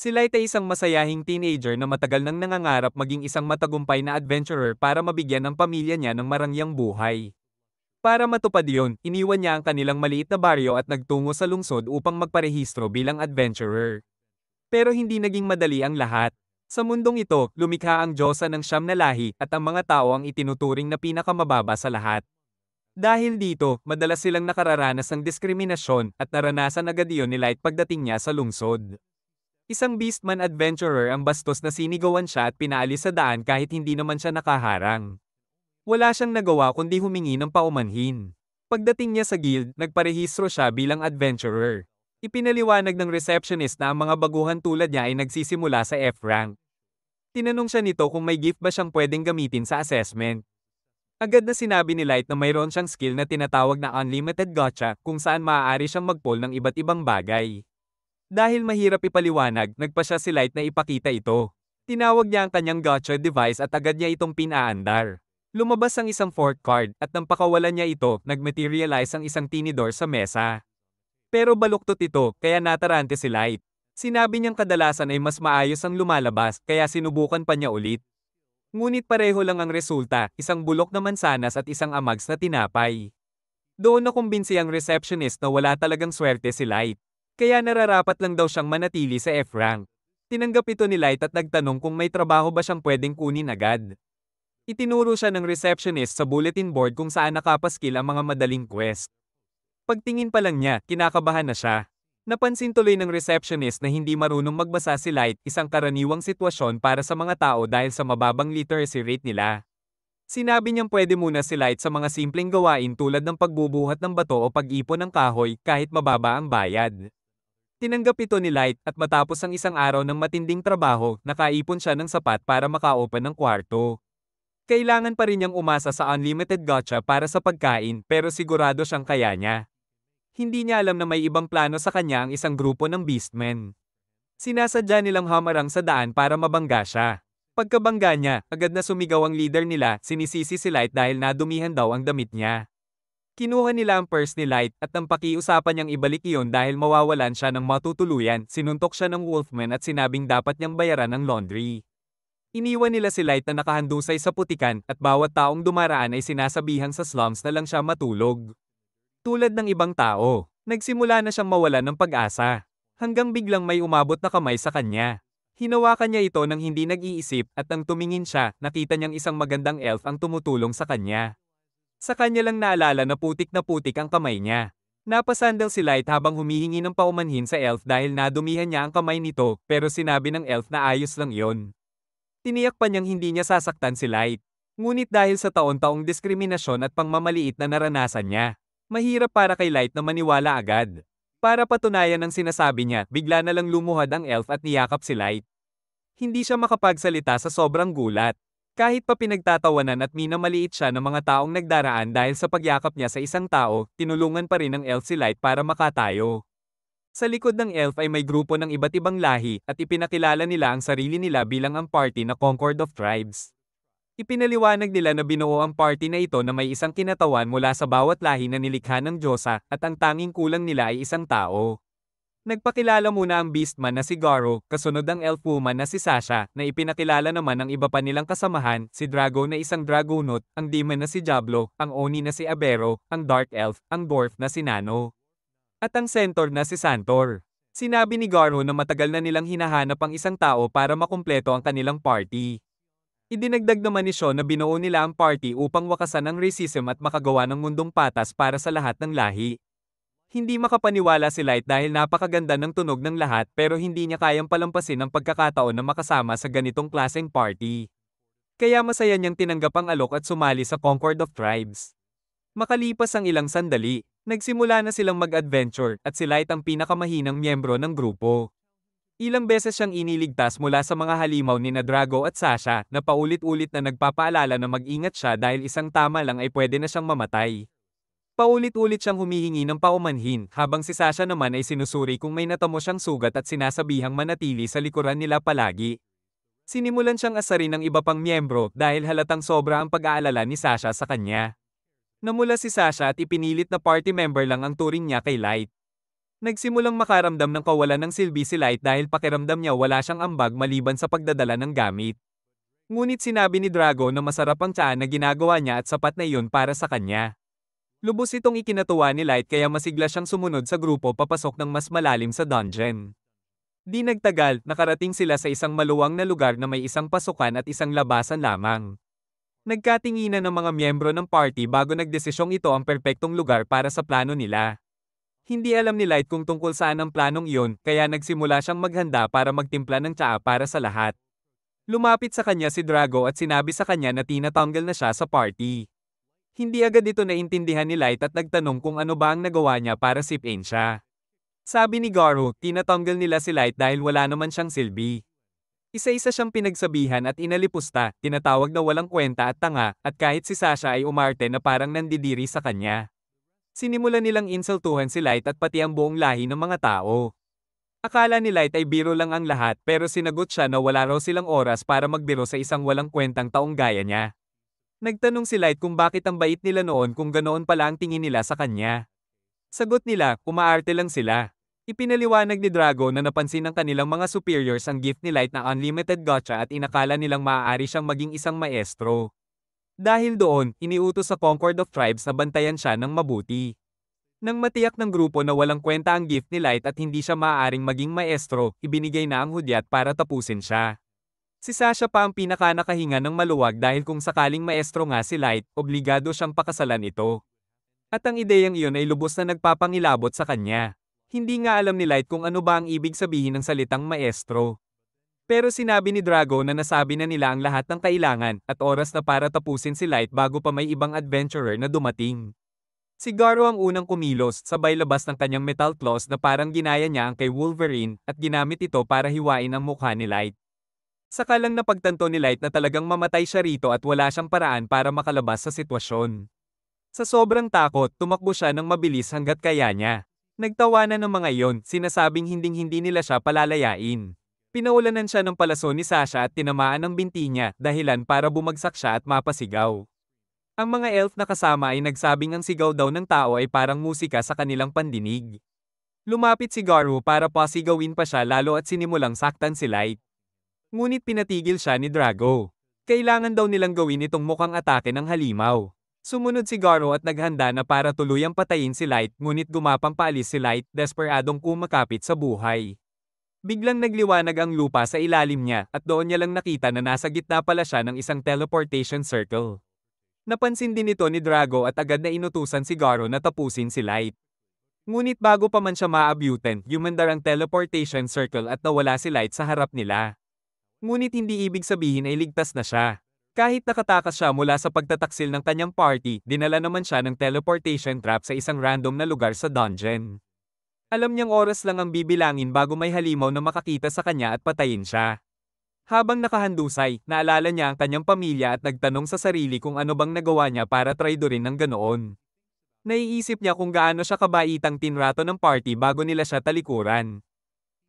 Si Light ay isang masayahing teenager na matagal nang nangangarap maging isang matagumpay na adventurer para mabigyan ng pamilya niya ng marangyang buhay. Para matupad yon, iniwan niya ang kanilang maliit na baryo at nagtungo sa lungsod upang magparehistro bilang adventurer. Pero hindi naging madali ang lahat. Sa mundong ito, lumikha ang Diyosa ng siyam na lahi at ang mga tao ang itinuturing na pinakamababa sa lahat. Dahil dito, madalas silang nakararanas ng diskriminasyon at naranasan agad iyon ni Light pagdating niya sa lungsod. Isang beastman adventurer ang bastos na sinigawan siya at pinaalis sa daan kahit hindi naman siya nakaharang. Wala siyang nagawa kundi humingi ng paumanhin. Pagdating niya sa guild, nagparehistro siya bilang adventurer. Ipinaliwanag ng receptionist na ang mga baguhan tulad niya ay nagsisimula sa F-rank. Tinanong siya nito kung may gift ba siyang pwedeng gamitin sa assessment. Agad na sinabi ni Light na mayroon siyang skill na tinatawag na Unlimited Gotcha kung saan maaari siyang mag-pull ng iba't ibang bagay. Dahil mahirap ipaliwanag, nagpa siya si Light na ipakita ito. Tinawag niya ang kanyang gotcha device at agad niya itong pinaandar. Lumabas ang isang fourth card at nang pakawalan niya ito, nagmaterialize ang isang tinidor sa mesa. Pero baluktot ito, kaya natarante si Light. Sinabi niyang kadalasan ay mas maayos ang lumalabas, kaya sinubukan pa niya ulit. Ngunit pareho lang ang resulta, isang bulok na mansanas at isang amags na tinapay. Doon nakumbinsi ang receptionist na wala talagang swerte si Light. Kaya nararapat lang daw siyang manatili sa F-rank. Tinanggap ito ni Light at nagtanong kung may trabaho ba siyang pwedeng kunin agad. Itinuro siya ng receptionist sa bulletin board kung saan nakapaskil ang mga madaling quest. Pagtingin pa lang niya, kinakabahan na siya. Napansin tuloy ng receptionist na hindi marunong magbasa si Light, isang karaniwang sitwasyon para sa mga tao dahil sa mababang literacy rate nila. Sinabi niyang pwede muna si Light sa mga simpleng gawain tulad ng pagbubuhat ng bato o pag-ipon ng kahoy kahit mababa ang bayad. Tinanggap ito ni Light at matapos ang isang araw ng matinding trabaho, nakaipon siya ng sapat para maka-open ng kwarto. Kailangan pa rin niyang umasa sa unlimited gotcha para sa pagkain pero sigurado siyang kaya niya. Hindi niya alam na may ibang plano sa kanya ang isang grupo ng beastmen. Sinasadya nilang hamarang sa daan para mabangga siya. Pagkabangga niya, agad na sumigaw ang leader nila, sinisisi si Light dahil nadumihan daw ang damit niya. Kinuha nila ang purse ni Light at nang pakiusapan niyang ibalik iyon dahil mawawalan siya ng matutuluyan, sinuntok siya ng Wolfman at sinabing dapat niyang bayaran ang laundry. Iniwan nila si Light na nakahandusay sa putikan at bawat taong dumaraan ay sinasabihang sa slums na lang siya matulog. Tulad ng ibang tao, nagsimula na siyang mawalan ng pag-asa. Hanggang biglang may umabot na kamay sa kanya. Hinawakan niya ito nang hindi nag-iisip at nang tumingin siya, nakita niyang isang magandang elf ang tumutulong sa kanya. Sa kanya lang naalala na putik ang kamay niya. Napasandal si Light habang humihingi ng paumanhin sa elf dahil nadumihan niya ang kamay nito pero sinabi ng elf na ayos lang yon. Tiniyak pa niyang hindi niya sasaktan si Light. Ngunit dahil sa taon-taong diskriminasyon at pangmamaliit na naranasan niya, mahirap para kay Light na maniwala agad. Para patunayan ang sinasabi niya, bigla na lang lumuhad ang elf at niyakap si Light. Hindi siya makapagsalita sa sobrang gulat. Kahit pa pinagtatawanan at minamaliit siya ng mga taong nagdaraan dahil sa pagyakap niya sa isang tao, tinulungan pa rin ng elf si Light para makatayo. Sa likod ng elf ay may grupo ng iba't ibang lahi at ipinakilala nila ang sarili nila bilang ang party na Concord of Tribes. Ipinaliwanag nila na binuo ang party na ito na may isang kinatawan mula sa bawat lahi na nilikha ng Diyosa at ang tanging kulang nila ay isang tao. Nagpakilala muna ang Beastman na si Garo, kasunod ang Elf Woman na si Sasha, na ipinakilala naman ang iba pa nilang kasamahan, si Drago na isang Dragonot, ang Demon na si Diablo, ang Oni na si Abero, ang Dark Elf, ang Dwarf na si Nano, at ang Centaur na si Santor. Sinabi ni Garo na matagal na nilang hinahanap ang isang tao para makumpleto ang kanilang party. Idinagdag naman ni Sean na binuo nila ang party upang wakasan ang racism at makagawa ng mundong patas para sa lahat ng lahi. Hindi makapaniwala si Light dahil napakaganda ng tunog ng lahat pero hindi niya kayang palampasin ang pagkakataon na makasama sa ganitong klaseng party. Kaya masaya niyang tinanggap ang alok at sumali sa Concord of Tribes. Makalipas ang ilang sandali, nagsimula na silang mag-adventure at si Light ang pinakamahinang miyembro ng grupo. Ilang beses siyang iniligtas mula sa mga halimaw ni Drago at Sasha na paulit-ulit na nagpapaalala na mag-ingat siya dahil isang tama lang ay pwede na siyang mamatay. Paulit-ulit siyang humihingi ng paumanhin habang si Sasha naman ay sinusuri kung may natamo siyang sugat at sinasabihang manatili sa likuran nila palagi. Sinimulan siyang asarin ng iba pang miyembro dahil halatang sobra ang pag-aalala ni Sasha sa kanya. Namula si Sasha at ipinilit na party member lang ang turing niya kay Light. Nagsimulang makaramdam ng kawalan ng silbi si Light dahil pakiramdam niya wala siyang ambag maliban sa pagdadala ng gamit. Ngunit sinabi ni Drago na masarap ang tsaa na ginagawa niya at sapat na iyon para sa kanya. Lubos itong ikinatuwa ni Light kaya masigla siyang sumunod sa grupo papasok ng mas malalim sa dungeon. Di nagtagal, nakarating sila sa isang maluwang na lugar na may isang pasukan at isang labasan lamang. Nagkatinginan ng mga miyembro ng party bago nagdesisyong ito ang perpektong lugar para sa plano nila. Hindi alam ni Light kung tungkol saan ang planong iyon, kaya nagsimula siyang maghanda para magtimpla ng tsaa para sa lahat. Lumapit sa kanya si Drago at sinabi sa kanya na tinatanggal na siya sa party. Hindi agad ito naintindihan ni Light at nagtanong kung ano ba ang nagawa niya para sipin siya. Sabi ni Garo, tinatanggal nila si Light dahil wala naman siyang silbi. Isa-isa siyang pinagsabihan at inalipusta, tinatawag na walang kwenta at tanga, at kahit si Sasha ay umarte na parang nandidiri sa kanya. Sinimulan nilang insultuhan si Light at pati ang buong lahi ng mga tao. Akala ni Light ay biro lang ang lahat pero sinagot siya na wala raw silang oras para magbiro sa isang walang kwentang taong gaya niya. Nagtanong si Light kung bakit ang bait nila noon kung ganoon pala ang tingin nila sa kanya. Sagot nila, umaarte lang sila. Ipinaliwanag ni Drago na napansin ng kanilang mga superiors ang gift ni Light na unlimited gacha at inakala nilang maaari siyang maging isang maestro. Dahil doon, iniutos sa Concord of Tribes na bantayan siya ng mabuti. Nang matiyak ng grupo na walang kwenta ang gift ni Light at hindi siya maaaring maging maestro, ibinigay na ang hudyat para tapusin siya. Si Sasha pa ang pinaka-nakahinga ng maluwag dahil kung sakaling maestro nga si Light, obligado siyang pakasalan ito. At ang ideyang iyon ay lubos na nagpapangilabot sa kanya. Hindi nga alam ni Light kung ano ba ang ibig sabihin ng salitang maestro. Pero sinabi ni Drago na nasabi na nila ang lahat ng kailangan at oras na para tapusin si Light bago pa may ibang adventurer na dumating. Si Garo ang unang kumilos, sabay labas ng kanyang metal claws na parang ginaya niya ang kay Wolverine at ginamit ito para hiwain ang mukha ni Light. Saka lang napagtanto ni Light na talagang mamatay siya rito at wala siyang paraan para makalabas sa sitwasyon. Sa sobrang takot, tumakbo siya ng mabilis hanggat kaya niya. Nagtawanan ng mga iyon, sinasabing hinding-hindi nila siya palalayain. Pinaulanan siya ng palaso ni Sasha at tinamaan ng binti niya, dahilan para bumagsak siya at mapasigaw. Ang mga elf na kasama ay nagsabing ang sigaw daw ng tao ay parang musika sa kanilang pandinig. Lumapit si Garo para pasigawin pa siya lalo at sinimulang saktan si Light. Ngunit pinatigil siya ni Drago. Kailangan daw nilang gawin itong mukhang atake ng halimaw. Sumunod si Garo at naghanda na para tuluyang patayin si Light, ngunit gumapang paalis si Light, desperadong kumakapit sa buhay. Biglang nagliwanag ang lupa sa ilalim niya at doon niya lang nakita na nasa gitna pala siya ng isang teleportation circle. Napansin din ito ni Drago at agad na inutusan si Garo na tapusin si Light. Ngunit bago pa man siya maabutan, yumandar ang teleportation circle at nawala si Light sa harap nila. Ngunit hindi ibig sabihin ay ligtas na siya. Kahit nakatakas siya mula sa pagtataksil ng kanyang party, dinala naman siya ng teleportation trap sa isang random na lugar sa dungeon. Alam niyang oras lang ang bibilangin bago may halimaw na makakita sa kanya at patayin siya. Habang nakahandusay, naalala niya ang kanyang pamilya at nagtanong sa sarili kung ano bang nagawa niya para traidorin ng ganoon. Naiisip niya kung gaano siya kabaitang tinrato ng party bago nila siya talikuran.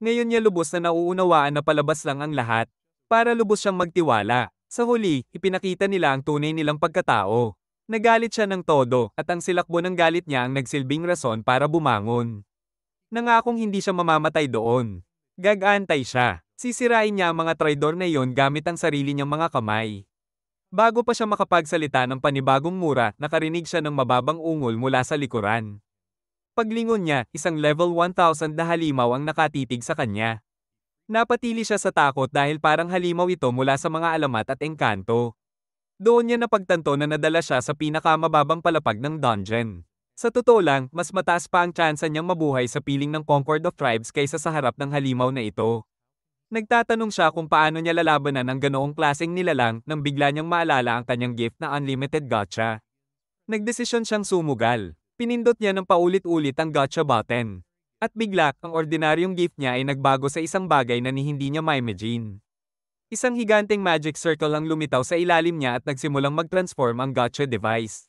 Ngayon niya lubos na nauunawaan na palabas lang ang lahat, para lubos siyang magtiwala. Sa huli, ipinakita nila ang tunay nilang pagkatao. Nagalit siya ng todo, at ang silakbo ng galit niya ang nagsilbing rason para bumangon. Nangakong hindi siya mamamatay doon. Gag-antay siya. Sisirain niya ang mga traidor na iyon gamit ang sarili niyang mga kamay. Bago pa siya makapagsalita ng panibagong mura, nakarinig siya ng mababang ungol mula sa likuran. Paglingon niya, isang level 1000 na halimaw ang nakatitig sa kanya. Napatili siya sa takot dahil parang halimaw ito mula sa mga alamat at engkanto. Doon niya napagtanto na nadala siya sa pinakamababang palapag ng dungeon. Sa totoo lang, mas mataas pa ang tsansa niyang mabuhay sa piling ng Concord of Tribes kaysa sa harap ng halimaw na ito. Nagtatanong siya kung paano niya lalabanan ang ganoong klaseng nilalang nang bigla niyang maalala ang kanyang gift na unlimited gacha. Nagdesisyon siyang sumugal. Pinindot niya ng paulit-ulit ang gacha button. At bigla, ang ordinaryong gift niya ay nagbago sa isang bagay na hindi niya ma-imagine. Isang higanteng magic circle ang lumitaw sa ilalim niya at nagsimulang mag-transform ang gacha device.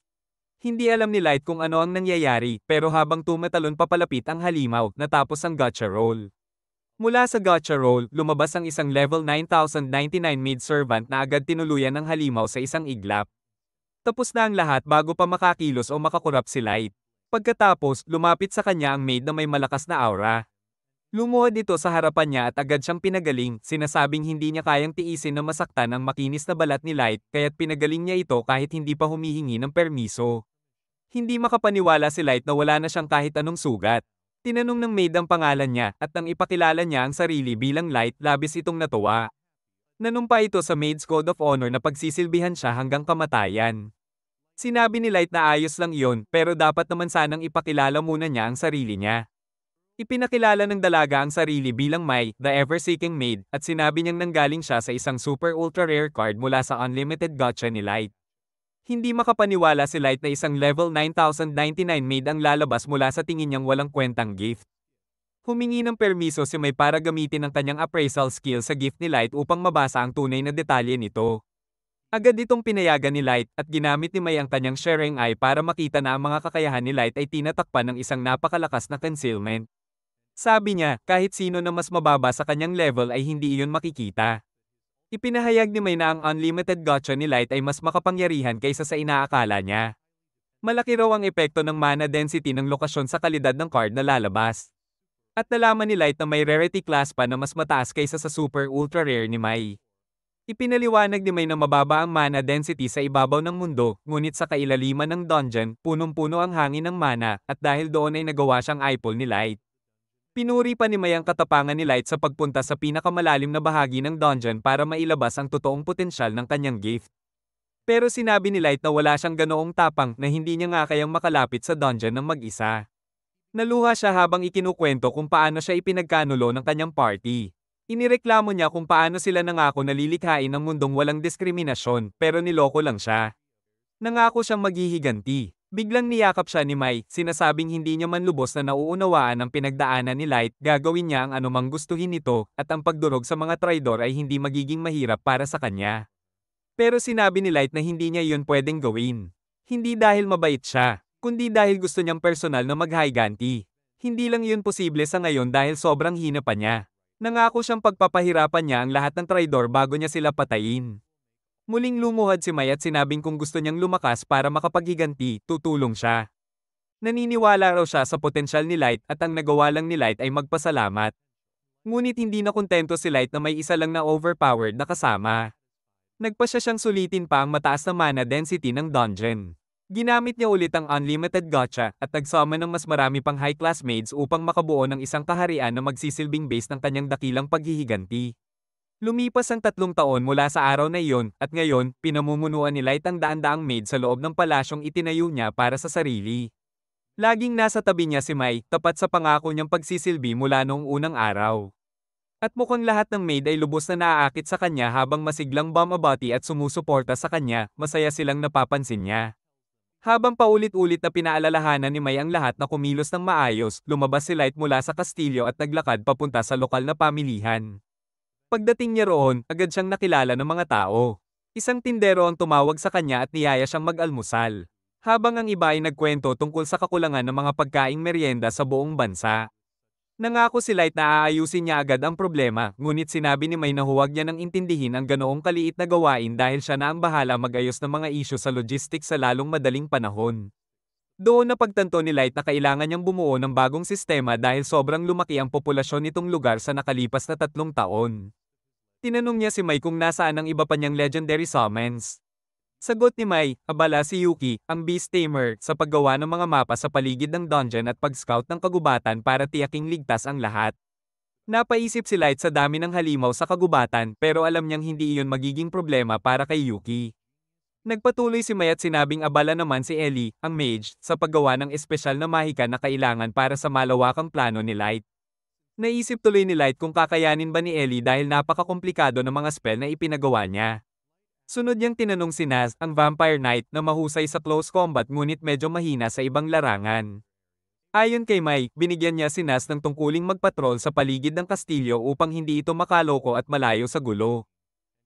Hindi alam ni Light kung ano ang nangyayari, pero habang tumatalon papalapit ang halimaw, natapos ang gacha roll. Mula sa gacha roll, lumabas ang isang level 9099 maid-servant na agad tinuluyan ng halimaw sa isang iglap. Tapos na ang lahat bago pa makakilos o makakurap si Light. Pagkatapos, lumapit sa kanya ang maid na may malakas na aura. Lumuhod ito sa harapan niya at agad siyang pinagaling, sinasabing hindi niya kayang tiisin na masaktan ang makinis na balat ni Light kaya't pinagaling niya ito kahit hindi pa humihingi ng permiso. Hindi makapaniwala si Light na wala na siyang kahit anong sugat. Tinanong ng maid ang pangalan niya at nang ipakilala niya ang sarili bilang Light, labis itong natuwa. Nanumpa ito sa Maid's Code of Honor na pagsisilbihan siya hanggang kamatayan. Sinabi ni Light na ayos lang iyon pero dapat naman sanang ipakilala muna niya ang sarili niya. Ipinakilala ng dalaga ang sarili bilang Mai, the ever-seeking maid, at sinabi niyang nanggaling siya sa isang super ultra rare card mula sa unlimited gacha ni Light. Hindi makapaniwala si Light na isang level 9099 maid ang lalabas mula sa tingin niyang walang kwentang gift. Humingi ng permiso si Mai para gamitin ang kanyang appraisal skill sa gift ni Light upang mabasa ang tunay na detalye nito. Agad itong pinayagan ni Light at ginamit ni Mai ang kanyang sharing eye para makita na ang mga kakayahan ni Light ay tinatakpan ng isang napakalakas na concealment. Sabi niya, kahit sino na mas mababa sa kanyang level ay hindi iyon makikita. Ipinahayag ni Mai na ang unlimited gacha ni Light ay mas makapangyarihan kaysa sa inaakala niya. Malaki raw ang epekto ng mana density ng lokasyon sa kalidad ng card na lalabas. At nalaman ni Light na may rarity class pa na mas mataas kaysa sa super ultra rare ni Mai. Ipinaliwanag ni Mai na mababa ang mana density sa ibabaw ng mundo, ngunit sa kailaliman ng dungeon, punong-puno ang hangin ng mana, at dahil doon ay nagawa siyang eyeball ni Light. Pinuri pa ni Mai ang katapangan ni Light sa pagpunta sa pinakamalalim na bahagi ng dungeon para mailabas ang totoong potensyal ng kanyang gift. Pero sinabi ni Light na wala siyang ganoong tapang na hindi niya nga kayang makalapit sa dungeon ng mag-isa. Naluha siya habang ikinukwento kung paano siya ipinagkanulo ng kanyang party. Inireklamo niya kung paano sila nangako na lilikhain ang mundong walang diskriminasyon, pero niloko lang siya. Nangako siyang maghihiganti. Biglang niyakap siya ni Mai, sinasabing hindi niya man lubos na nauunawaan ang pinagdaanan ni Light, gagawin niya ang anumang gustuhin nito, at ang pagdurog sa mga traidor ay hindi magiging mahirap para sa kanya. Pero sinabi ni Light na hindi niya iyon pwedeng gawin. Hindi dahil mabait siya, kundi dahil gusto niyang personal na maghiganti. Hindi lang iyon posible sa ngayon dahil sobrang hina pa niya. Nangako siyang pagpapahirapan niya ang lahat ng traidor bago niya sila patayin. Muling lumuhad si Mai at sinabing kung gusto niyang lumakas para makapaghiganti, tutulong siya. Naniniwala raw siya sa potensyal ni Light at ang nagawa lang ni Light ay magpasalamat. Ngunit hindi na kontento si Light na may isa lang na overpowered na kasama. Nagpasya siyang sulitin pa ang mataas na mana density ng dungeon. Ginamit niya ulit ang unlimited gacha at nagsummon ng mas marami pang high-class maids upang makabuo ng isang kaharian na magsisilbing base ng kanyang dakilang paghihiganti. Lumipas ang 3 taon mula sa araw na iyon at ngayon, pinamumunuan ni Light ang daan-daang maid sa loob ng palasyong itinayo niya para sa sarili. Laging nasa tabi niya si Mai, tapat sa pangako niyang pagsisilbi mula noong unang araw. At mukhang lahat ng maid ay lubos na naaakit sa kanya habang masiglang bumabati at sumusuporta sa kanya, masaya silang napapansin niya. Habang paulit-ulit na pinaalalahanan ni Mai ang lahat na kumilos ng maayos, lumabas si Light mula sa kastilyo at naglakad papunta sa lokal na pamilihan. Pagdating niya roon, agad siyang nakilala ng mga tao. Isang tindero ang tumawag sa kanya at niyaya siyang mag-almusal. Habang ang iba ay nagkwento tungkol sa kakulangan ng mga pagkaing merienda sa buong bansa. Nangako si Light na aayusin niya agad ang problema, ngunit sinabi ni Mai na huwag niya nang intindihin ang ganoong kaliit na gawain dahil siya na ang bahala mag-ayos ng mga isyu sa logistics sa lalong madaling panahon. Doon napagtanto ni Light na kailangan niyang bumuo ng bagong sistema dahil sobrang lumaki ang populasyon nitong lugar sa nakalipas na 3 taon. Tinanong niya si Mai kung nasaan ang iba pa niyang legendary summons. Sagot ni Mai, abala si Yuki, ang Beast Tamer, sa paggawa ng mga mapa sa paligid ng dungeon at pag-scout ng kagubatan para tiyaking ligtas ang lahat. Napaisip si Light sa dami ng halimaw sa kagubatan pero alam niyang hindi iyon magiging problema para kay Yuki. Nagpatuloy si Mai at sinabing abala naman si Ellie, ang mage, sa paggawa ng espesyal na mahika na kailangan para sa malawakang plano ni Light. Naisip tuloy ni Light kung kakayanin ba ni Ellie dahil napakakomplikado ng mga spell na ipinagawa niya. Sunod niyang tinanong si Naz, ang Vampire Knight, na mahusay sa close combat ngunit medyo mahina sa ibang larangan. Ayon kay Mai, binigyan niya si Naz ng tungkuling magpatrol sa paligid ng kastilyo upang hindi ito makaloko at malayo sa gulo.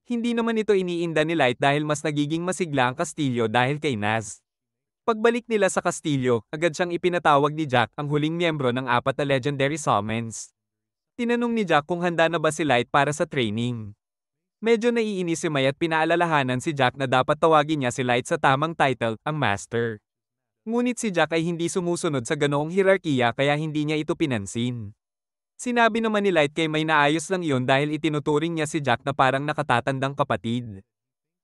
Hindi naman ito iniinda ni Light dahil mas nagiging masigla ang kastilyo dahil kay Naz. Pagbalik nila sa kastilyo, agad siyang ipinatawag ni Jack, ang huling miyembro ng 4 na legendary summons. Tinanong ni Jack kung handa na ba si Light para sa training. Medyo naiinis si Mai at pinaalalahanan si Jack na dapat tawagin niya si Light sa tamang title, ang Master. Ngunit si Jack ay hindi sumusunod sa ganoong hierarkiya kaya hindi niya ito pinansin. Sinabi naman ni Light kay May na ayos lang iyon dahil itinuturing niya si Jack na parang nakatatandang kapatid.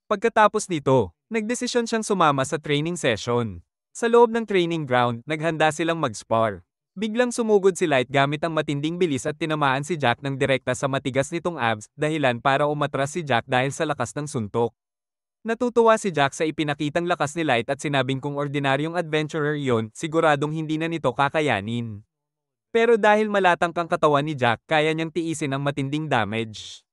Pagkatapos nito, nagdesisyon siyang sumama sa training session. Sa loob ng training ground, naghanda silang mag-spar. Biglang sumugod si Light gamit ang matinding bilis at tinamaan si Jack ng direkta sa matigas nitong abs, dahilan para umatras si Jack dahil sa lakas ng suntok. Natutuwa si Jack sa ipinakitang lakas ni Light at sinabing kung ordinaryong adventurer yon, siguradong hindi na nito kakayanin. Pero dahil malatangkang katawan ni Jack, kaya niyang tiisin ang matinding damage.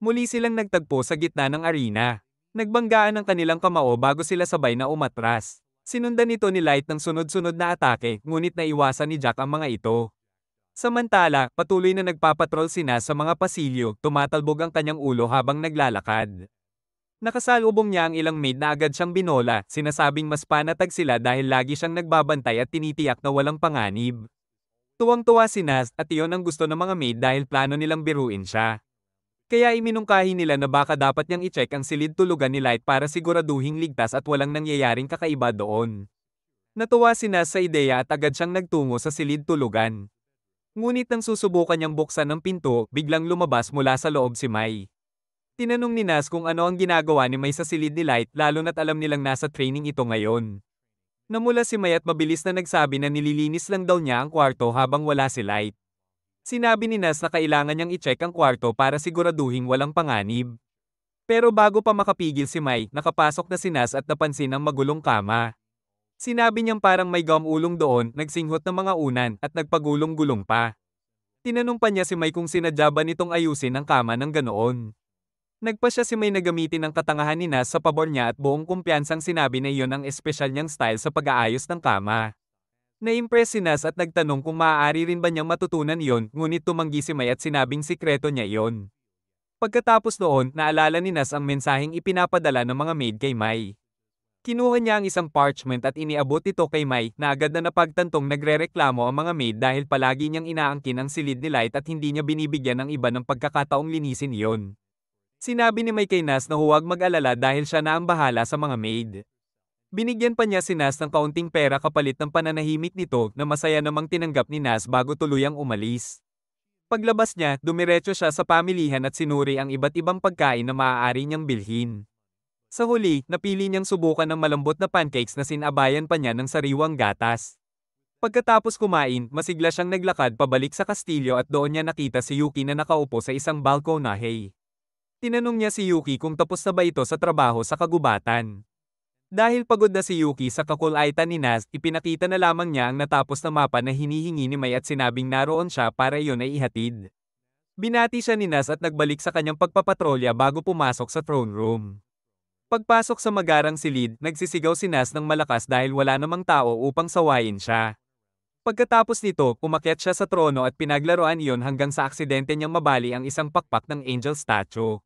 Muli silang nagtagpo sa gitna ng arena. Nagbanggaan ang kanilang kamao bago sila sabay na umatras. Sinundan ito ni Light ng sunod-sunod na atake, ngunit naiwasan ni Jack ang mga ito. Samantala, patuloy na nagpapatrol si Naz sa mga pasilyo, tumatalbog ang kanyang ulo habang naglalakad. Nakasalubong niya ang ilang maid na agad siyang binola, sinasabing mas panatag sila dahil lagi siyang nagbabantay at tinitiyak na walang panganib. Tuwang-tuwa si Naz at iyon ang gusto ng mga maid dahil plano nilang biruin siya. Kaya iminungkahi nila na baka dapat niyang i-check ang silid tulugan ni Light para siguraduhing ligtas at walang nangyayaring kakaiba doon. Natuwa si Naz sa ideya at agad siyang nagtungo sa silid tulugan. Ngunit nang susubukan niyang buksan ang pinto, biglang lumabas mula sa loob si Mai. Tinanong ni Naz kung ano ang ginagawa ni Mai sa silid ni Light lalo na't alam nilang nasa training ito ngayon. Namula si Mai at mabilis na nagsabi na nililinis lang daw niya ang kwarto habang wala si Light. Sinabi ni Naz na kailangan niyang i-check ang kwarto para siguraduhin walang panganib. Pero bago pa makapigil si Mai, nakapasok na si Naz at napansin ang magulong kama. Sinabi niyang parang may gumulong doon, nagsinghot ng mga unan, at nagpagulong-gulong pa. Tinanong pa niya si Mai kung sinadya ba nitong ayusin ang kama ng ganoon. Nagpa siya si May na gamitin ang katangahan ni Naz sa pabor niya at buong kumpiyansang sinabi na iyon ang espesyal niyang style sa pag-aayos ng kama. Na-impress si Naz at nagtanong kung maaari rin ba niyang matutunan iyon, ngunit tumanggi si May at sinabing sikreto niya iyon. Pagkatapos noon, naalala ni Naz ang mensaheng ipinapadala ng mga maid kay May. Kinuha niya ang isang parchment at iniabot ito kay Mai na agad na napagtantong nagrereklamo ang mga maid dahil palagi niyang inaangkin ang silid ni Light at hindi niya binibigyan ng iba ng pagkakataong linisin iyon. Sinabi ni Mai kay Naz na huwag mag-alala dahil siya na ang bahala sa mga maid. Binigyan pa niya si Naz ng kaunting pera kapalit ng pananahimik nito na masaya namang tinanggap ni Naz bago tuluyang umalis. Paglabas niya, dumiretso siya sa pamilihan at sinuri ang iba't ibang pagkain na maaari niyang bilhin. Sa huli, napili niyang subukan ng malambot na pancakes na sinabayan pa niya ng sariwang gatas. Pagkatapos kumain, masigla siyang naglakad pabalik sa kastilyo at doon niya nakita si Yuki na nakaupo sa isang balkonahe. Tinanong niya si Yuki kung tapos na ba ito sa trabaho sa kagubatan. Dahil pagod na si Yuki sa kakulaitan ni Naz, ipinakita na lamang niya ang natapos na mapa na hinihingi ni Mai at sinabing naroon siya para iyon ay ihatid. Binati siya ni Naz at nagbalik sa kanyang pagpapatrolya bago pumasok sa throne room. Pagpasok sa magarang silid, nagsisigaw si Naz ng malakas dahil wala namang tao upang sawayin siya. Pagkatapos nito, umakyat siya sa trono at pinaglaruan iyon hanggang sa aksidente niyang mabali ang isang pakpak ng angel statue.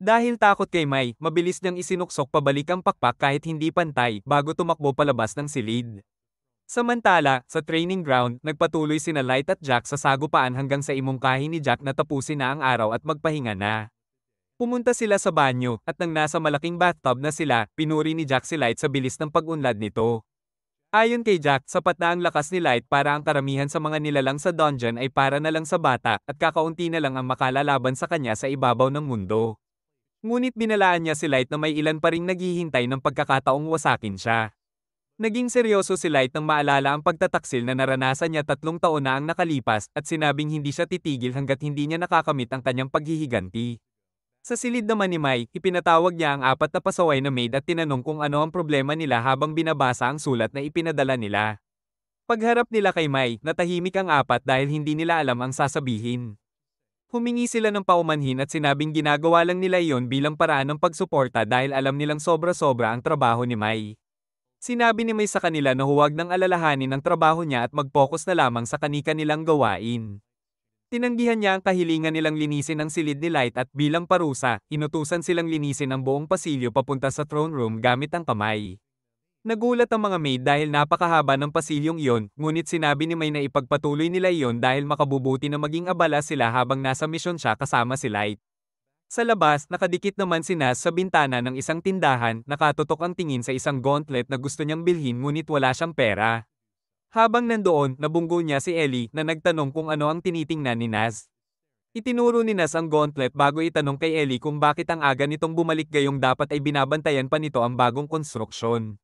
Dahil takot kay Mai, mabilis niyang isinuksok pabalik ang pakpak kahit hindi pantay bago tumakbo palabas ng silid. Samantala, sa training ground, nagpatuloy sina Light at Jack sa sagupaan hanggang sa imungkahi ni Jack na tapusin na ang araw at magpahinga na. Pumunta sila sa banyo, at nang nasa malaking bathtub na sila, pinuri ni Jack si Light sa bilis ng pag-unlad nito. Ayon kay Jack, sapat na ang lakas ni Light para ang karamihan sa mga nilalang sa dungeon ay para na lang sa bata, at kakaunti na lang ang makalalaban sa kanya sa ibabaw ng mundo. Ngunit binalaan niya si Light na may ilan pa ring naghihintay ng pagkakataong wasakin siya. Naging seryoso si Light nang maalala ang pagtataksil na naranasan niya 3 taon na ang nakalipas at sinabing hindi siya titigil hanggat hindi niya nakakamit ang kanyang paghihiganti. Sa silid naman ni Mai, ipinatawag niya ang 4 na pasaway na maid at tinanong kung ano ang problema nila habang binabasa ang sulat na ipinadala nila. Pagharap nila kay Mai, natahimik ang 4 dahil hindi nila alam ang sasabihin. Humingi sila ng paumanhin at sinabing ginagawa lang nila iyon bilang paraan ng pagsuporta dahil alam nilang sobra-sobra ang trabaho ni Mai. Sinabi ni Mai sa kanila na huwag nang alalahanin ang trabaho niya at mag-focus na lamang sa kani-kanilang gawain. Tinanggihan niya ang kahilingan nilang linisin ang silid ni Light at bilang parusa, inutusan silang linisin ang buong pasilyo papunta sa throne room gamit ang kamay. Nagulat ang mga maid dahil napakahaba ng pasilyong iyon, ngunit sinabi ni Mai na ipagpatuloy nila iyon dahil makabubuti na maging abala sila habang nasa misyon siya kasama si Light. Sa labas, nakadikit naman si Naz sa bintana ng isang tindahan, nakatutok ang tingin sa isang gauntlet na gusto niyang bilhin ngunit wala siyang pera. Habang nandoon, nabunggo niya si Ellie na nagtanong kung ano ang tinitingnan ni Naz. Itinuro ni Naz ang gauntlet bago itanong kay Ellie kung bakit ang aga nitong bumalik gayong dapat ay binabantayan pa nito ang bagong konstruksyon.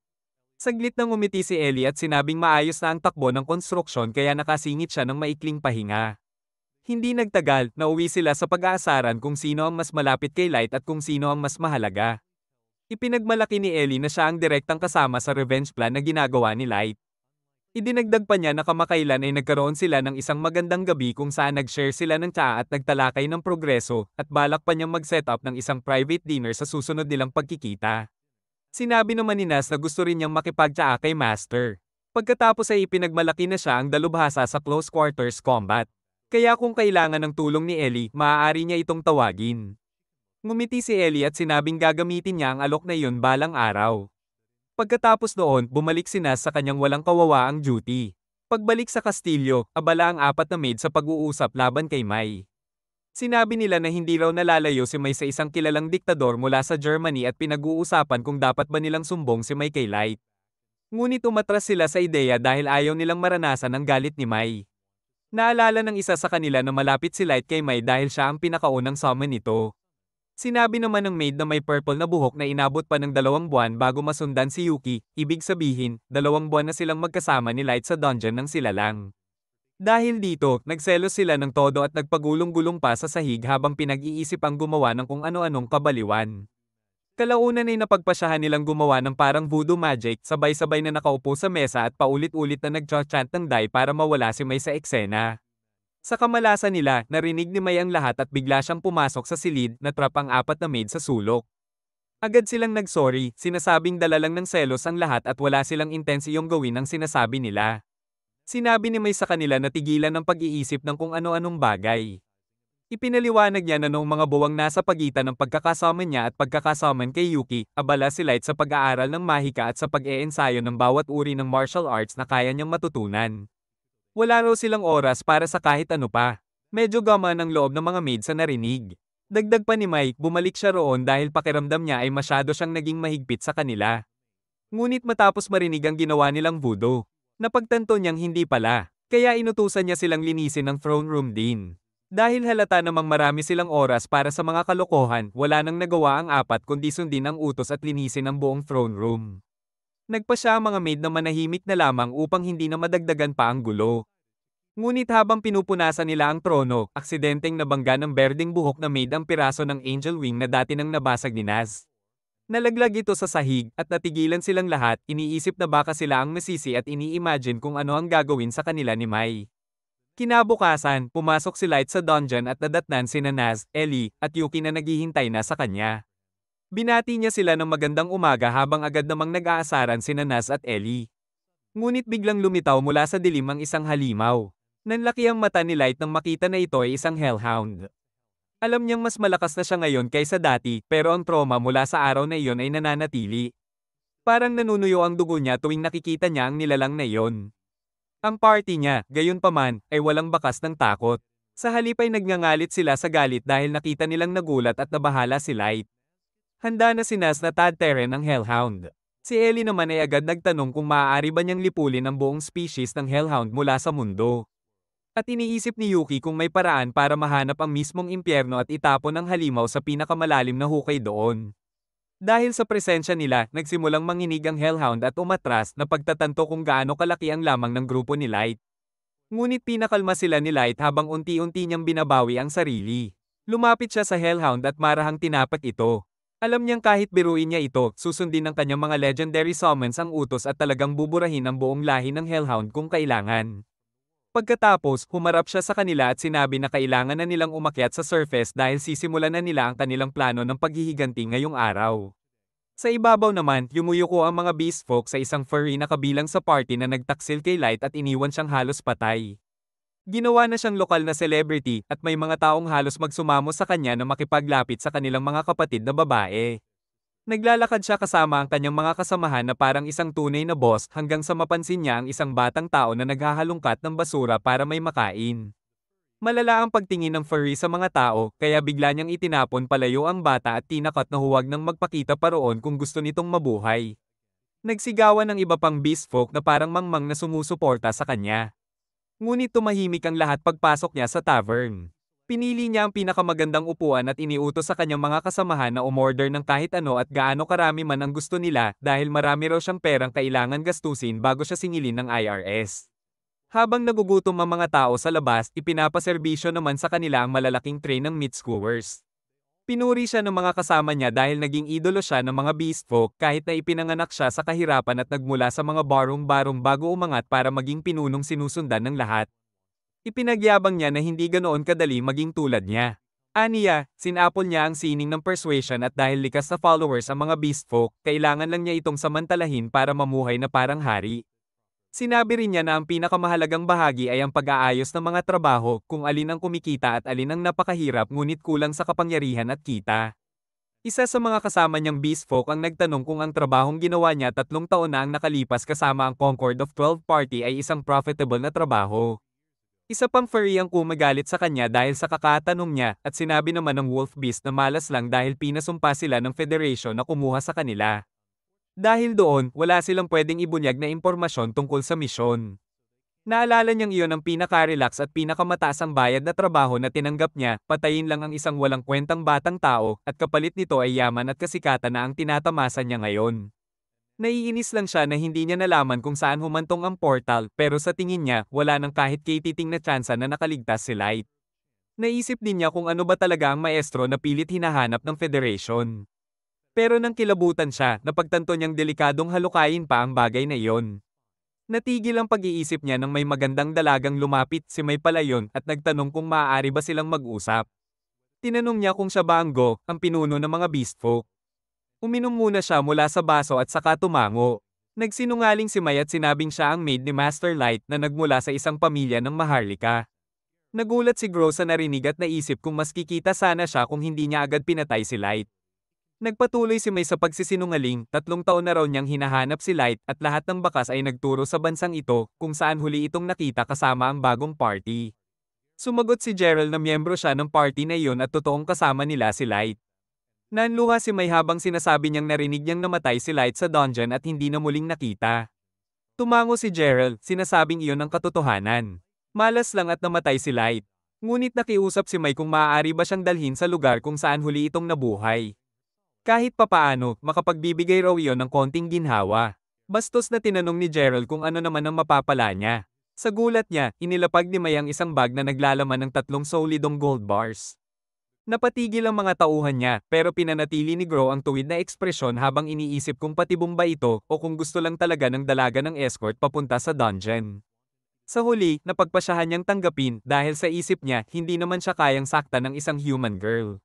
Saglit nang umiti si Ellie at sinabing maayos na ang takbo ng konstruksyon kaya nakasingit siya ng maikling pahinga. Hindi nagtagal, nauwi sila sa pag-aasaran kung sino ang mas malapit kay Light at kung sino ang mas mahalaga. Ipinagmalaki ni Ellie na siya ang direktang kasama sa revenge plan na ginagawa ni Light. Idinagdag pa niya na kamakailan ay nagkaroon sila ng isang magandang gabi kung saan nag-share sila ng tsaa at nagtalakay ng progreso, at balak pa niyang mag-set up ng isang private dinner sa susunod nilang pagkikita. Sinabi naman ni Nas na gusto rin niyang makipagtsaa kay Master. Pagkatapos ay ipinagmalaki na siya ang dalubhasa sa close quarters combat. Kaya kung kailangan ng tulong ni Ellie, maaari niya itong tawagin. Ngumiti si Ellie at sinabing gagamitin niya ang alok na iyon balang araw. Pagkatapos noon, bumalik si Nas sa kanyang walang kawawaang duty. Pagbalik sa kastilyo, abala ang apat na maid sa pag-uusap laban kay Mai. Sinabi nila na hindi raw nalalayo si Mai sa isang kilalang diktador mula sa Germany at pinag-uusapan kung dapat ba nilang sumbong si Mai kay Light. Ngunit umatras sila sa ideya dahil ayaw nilang maranasan ang galit ni Mai. Naalala ng isa sa kanila na malapit si Light kay Mai dahil siya ang pinakaunang summon nito. Sinabi naman ng maid na may purple na buhok na inabot pa ng 2 buwan bago masundan si Yuki, ibig sabihin, 2 buwan na silang magkasama ni Light sa dungeon ng sila lang. Dahil dito, nagselos sila ng todo at nagpagulong-gulong pa sa sahig habang pinag-iisip ang gumawa ng kung ano-anong kabaliwan. Kalaunan ay napagpasyahan nilang gumawa ng parang voodoo magic, sabay-sabay na nakaupo sa mesa at paulit-ulit na nag-chant ng die para mawala si Mai sa eksena. Sa kamalasan nila, narinig ni Mai ang lahat at bigla siyang pumasok sa silid na trap ang apat na maid sa sulok. Agad silang nagsorry, sinasabing dala lang ng selos ang lahat at wala silang intensiyong gawin ang sinasabi nila. Sinabi ni Mai sa kanila na tigilan ng pag-iisip ng kung ano-anong bagay. Ipinaliwanag niya na noong mga buwang nasa pagitan ng pagkakasama niya at pagkakasama kay Yuki, abala si Light sa pag-aaral ng mahika at sa pag-eensayo ng bawat uri ng martial arts na kaya niyang matutunan. Wala raw silang oras para sa kahit ano pa. Medyo gama ng loob ng mga maid sa narinig. Dagdag pa ni Mai, bumalik siya roon dahil pakiramdam niya ay masyado siyang naging mahigpit sa kanila. Ngunit matapos marinig ang ginawa nilang voodoo, napagtanto niyang hindi pala, kaya inutusan niya silang linisin ang throne room din. Dahil halata namang marami silang oras para sa mga kalokohan, wala nang nagawa ang apat kundi sundin ang utos at linisin ang buong throne room. Nagpasya ang mga maid na manahimik na lamang upang hindi na madagdagan pa ang gulo. Ngunit habang pinupunasan nila ang trono, aksidenteng nabangga ng berdeng buhok na maid ang piraso ng angel wing na dati nang nabasag ni Naz. Nalaglag ito sa sahig at natigilan silang lahat, iniisip na baka sila ang masisi at ini-imagine kung ano ang gagawin sa kanila ni Mai. Kinabukasan, pumasok si Light sa dungeon at nadatnan sina Naz, Ellie, at Yuki na naghihintay na sa kanya. Binati niya sila ng magandang umaga habang agad namang nag-aasaran sina Naz at Ellie. Ngunit biglang lumitaw mula sa dilim ang isang halimaw. Nanlaki ang mata ni Light nang makita na ito ay isang hellhound. Alam niyang mas malakas na siya ngayon kaysa dati, pero ang trauma mula sa araw na iyon ay nananatili. Parang nanunuyo ang dugo niya tuwing nakikita niya ang nilalang na iyon. Ang party niya, gayunpaman, ay walang bakas ng takot. Sa halip ay nagngangalit sila sa galit dahil nakita nilang nagulat at nabahala si Light. Handa na si Naz na tadteren ang hellhound. Si Ellie naman ay agad nagtanong kung maaari ba niyang lipulin ang buong species ng hellhound mula sa mundo. At iniisip ni Yuki kung may paraan para mahanap ang mismong impyerno at itapon ang halimaw sa pinakamalalim na hukay doon. Dahil sa presensya nila, nagsimulang manginig ang hellhound at umatras na pagtatanto kung gaano kalaki ang lamang ng grupo ni Light. Ngunit pinakalma sila ni Light habang unti-unti niyang binabawi ang sarili. Lumapit siya sa hellhound at marahang tinapak ito. Alam niyang kahit biruin niya ito, susundin ng kanyang mga legendary summons ang utos at talagang buburahin ang buong lahi ng hellhound kung kailangan. Pagkatapos, humarap siya sa kanila at sinabi na kailangan na nilang umakyat sa surface dahil sisimulan na nila ang kanilang plano ng paghihiganti ngayong araw. Sa ibabaw naman, yumuyuko ang mga beast folk sa isang furry na kabilang sa party na nagtaksil kay Light at iniwan siyang halos patay. Ginawa na siyang lokal na celebrity at may mga taong halos magsumamo sa kanya na makipaglapit sa kanilang mga kapatid na babae. Naglalakad siya kasama ang kanyang mga kasamahan na parang isang tunay na boss hanggang sa mapansin niya ang isang batang tao na naghahalungkat ng basura para may makain. Malala ang pagtingin ng furry sa mga tao, kaya bigla niyang itinapon palayo ang bata at tinakot na huwag nang magpakita pa roon kung gusto nitong mabuhay. Nagsigawan ng iba pang beast folk na parang mangmang na sumusuporta sa kanya. Ngunit tumahimik ang lahat pagpasok niya sa tavern. Pinili niya ang pinakamagandang upuan at iniutos sa kanyang mga kasamahan na umorder ng kahit ano at gaano karami man ang gusto nila dahil marami raw siyang perang kailangan gastusin bago siya singilin ng IRS. Habang nagugutom ang mga tao sa labas, ipinapaserbisyo naman sa kanila ang malalaking tray ng meat skewers. Pinuri siya ng mga kasama niya dahil naging idolo siya ng mga beast folk kahit na ipinanganak siya sa kahirapan at nagmula sa mga barong-barong bago umangat para maging pinunong sinusundan ng lahat. Ipinagyabang niya na hindi ganoon kadali maging tulad niya. Aniya, sinapol niya ang sining ng persuasion at dahil likas na followers ang mga beast folk, kailangan lang niya itong samantalahin para mamuhay na parang hari. Sinabi rin niya na ang pinakamahalagang bahagi ay ang pag-aayos ng mga trabaho, kung alin ang kumikita at alin ang napakahirap ngunit kulang sa kapangyarihan at kita. Isa sa mga kasama niyang beast folk ang nagtanong kung ang trabahong ginawa niya 3 taon na ang nakalipas kasama ang Concord of 12 Party ay isang profitable na trabaho. Isa pang furry ang kumagalit sa kanya dahil sa kakatanong niya at sinabi naman ng wolf beast na malas lang dahil pinasumpa sila ng federation na kumuha sa kanila. Dahil doon, wala silang pwedeng ibunyag na impormasyon tungkol sa misyon. Naalala niyang iyon ang pinaka-relax at pinakamataas ang bayad na trabaho na tinanggap niya, patayin lang ang isang walang kwentang batang tao, at kapalit nito ay yaman at kasikatan na ang tinatamasa niya ngayon. Naiinis lang siya na hindi niya nalaman kung saan humantong ang portal pero sa tingin niya, wala nang kahit katiting na tsansa na nakaligtas si Light. Naisip din niya kung ano ba talaga ang maestro na pilit hinahanap ng Federation. Pero nang kilabutan siya, napagtanto niyang delikadong halukayin pa ang bagay na iyon. Natigil ang pag-iisip niya nang may magandang dalagang lumapit si May Palayon at nagtanong kung maaari ba silang mag-usap. Tinanong niya kung siya ba ang Go, ang pinuno ng mga beast folk. Uminom muna siya mula sa baso at saka tumango. Nagsinungaling si May at sinabing siya ang maid ni Master Light na nagmula sa isang pamilya ng Maharlika. Nagulat si Gro sa narinig at naisip kung mas kikita sana siya kung hindi niya agad pinatay si Light. Nagpatuloy si May sa pagsisinungaling, 3 taon na raw niyang hinahanap si Light at lahat ng bakas ay nagturo sa bansang ito kung saan huli itong nakita kasama ang bagong party. Sumagot si Gerald na miyembro siya ng party na iyon at totoong kasama nila si Light. Nanluha si May habang sinasabi niyang narinig niyang namatay si Light sa dungeon at hindi na muling nakita. Tumango si Gerald, sinasabing iyon ang katotohanan. Malas lang at namatay si Light. Ngunit nakiusap si May kung maaari ba siyang dalhin sa lugar kung saan huli itong nabuhay. Kahit papaano, makapagbibigay raw iyon ng konting ginhawa. Bastos na tinanong ni Gerald kung ano naman ang mapapala niya. Sa gulat niya, inilapag ni May ang isang bag na naglalaman ng 3 solidong gold bars. Napatigil ang mga tauhan niya, pero pinanatili ni Gro ang tuwid na ekspresyon habang iniisip kung patibong ba ito o kung gusto lang talaga ng dalaga ng escort papunta sa dungeon. Sa huli, napagpasyahan niyang tanggapin dahil sa isip niya hindi naman siya kayang sakta ng isang human girl.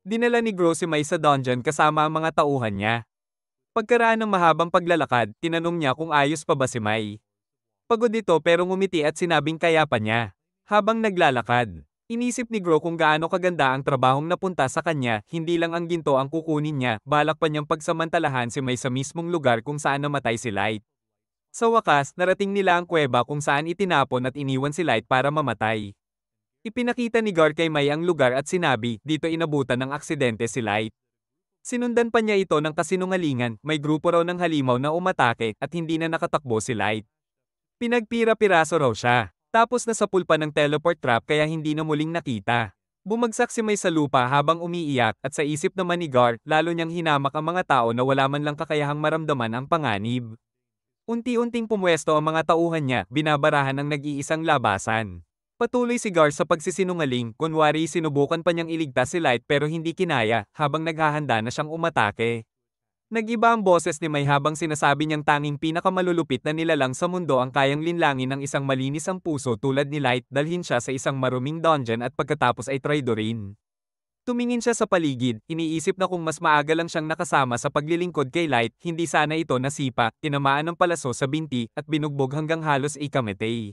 Dinala ni Gro si Mai sa dungeon kasama ang mga tauhan niya. Pagkaraan ng mahabang paglalakad, tinanong niya kung ayos pa ba si Mai. Pagod ito pero ngumiti at sinabing kaya pa niya. Habang naglalakad, inisip ni Gro kung gaano kaganda ang trabahong napunta sa kanya, hindi lang ang ginto ang kukunin niya, balak pa niyang pagsamantalahan si May sa mismong lugar kung saan namatay si Light. Sa wakas, narating nila ang kuweba kung saan itinapon at iniwan si Light para mamatay. Ipinakita ni Gar kay May ang lugar at sinabi, dito inabutan ng aksidente si Light. Sinundan pa niya ito ng kasinungalingan, may grupo raw ng halimaw na umatake at hindi na nakatakbo si Light. Pinagpira-piraso raw siya. Tapos nasapul pa ng teleport trap kaya hindi na muling nakita. Bumagsak si May sa lupa habang umiiyak at sa isip naman ni Gar, lalo niyang hinamak ang mga tao na wala man lang kakayahang maramdaman ang panganib. Unti-unting pumwesto ang mga tauhan niya, binabarahan ng nag-iisang labasan. Patuloy si Gar sa pagsisinungaling, kunwari sinubukan pa niyang iligtas si Light pero hindi kinaya, habang naghahanda na siyang umatake. Nag-iba ang boses ni May habang sinasabi niyang tanging pinakamalulupit na nilalang sa mundo ang kayang linlangin ng isang malinis ang puso tulad ni Light, dalhin siya sa isang maruming dungeon at pagkatapos ay traidorin. Tumingin siya sa paligid, iniisip na kung mas maaga lang siyang nakasama sa paglilingkod kay Light, hindi sana ito nasipa, tinamaan ng palaso sa binti, at binugbog hanggang halos ikamatay.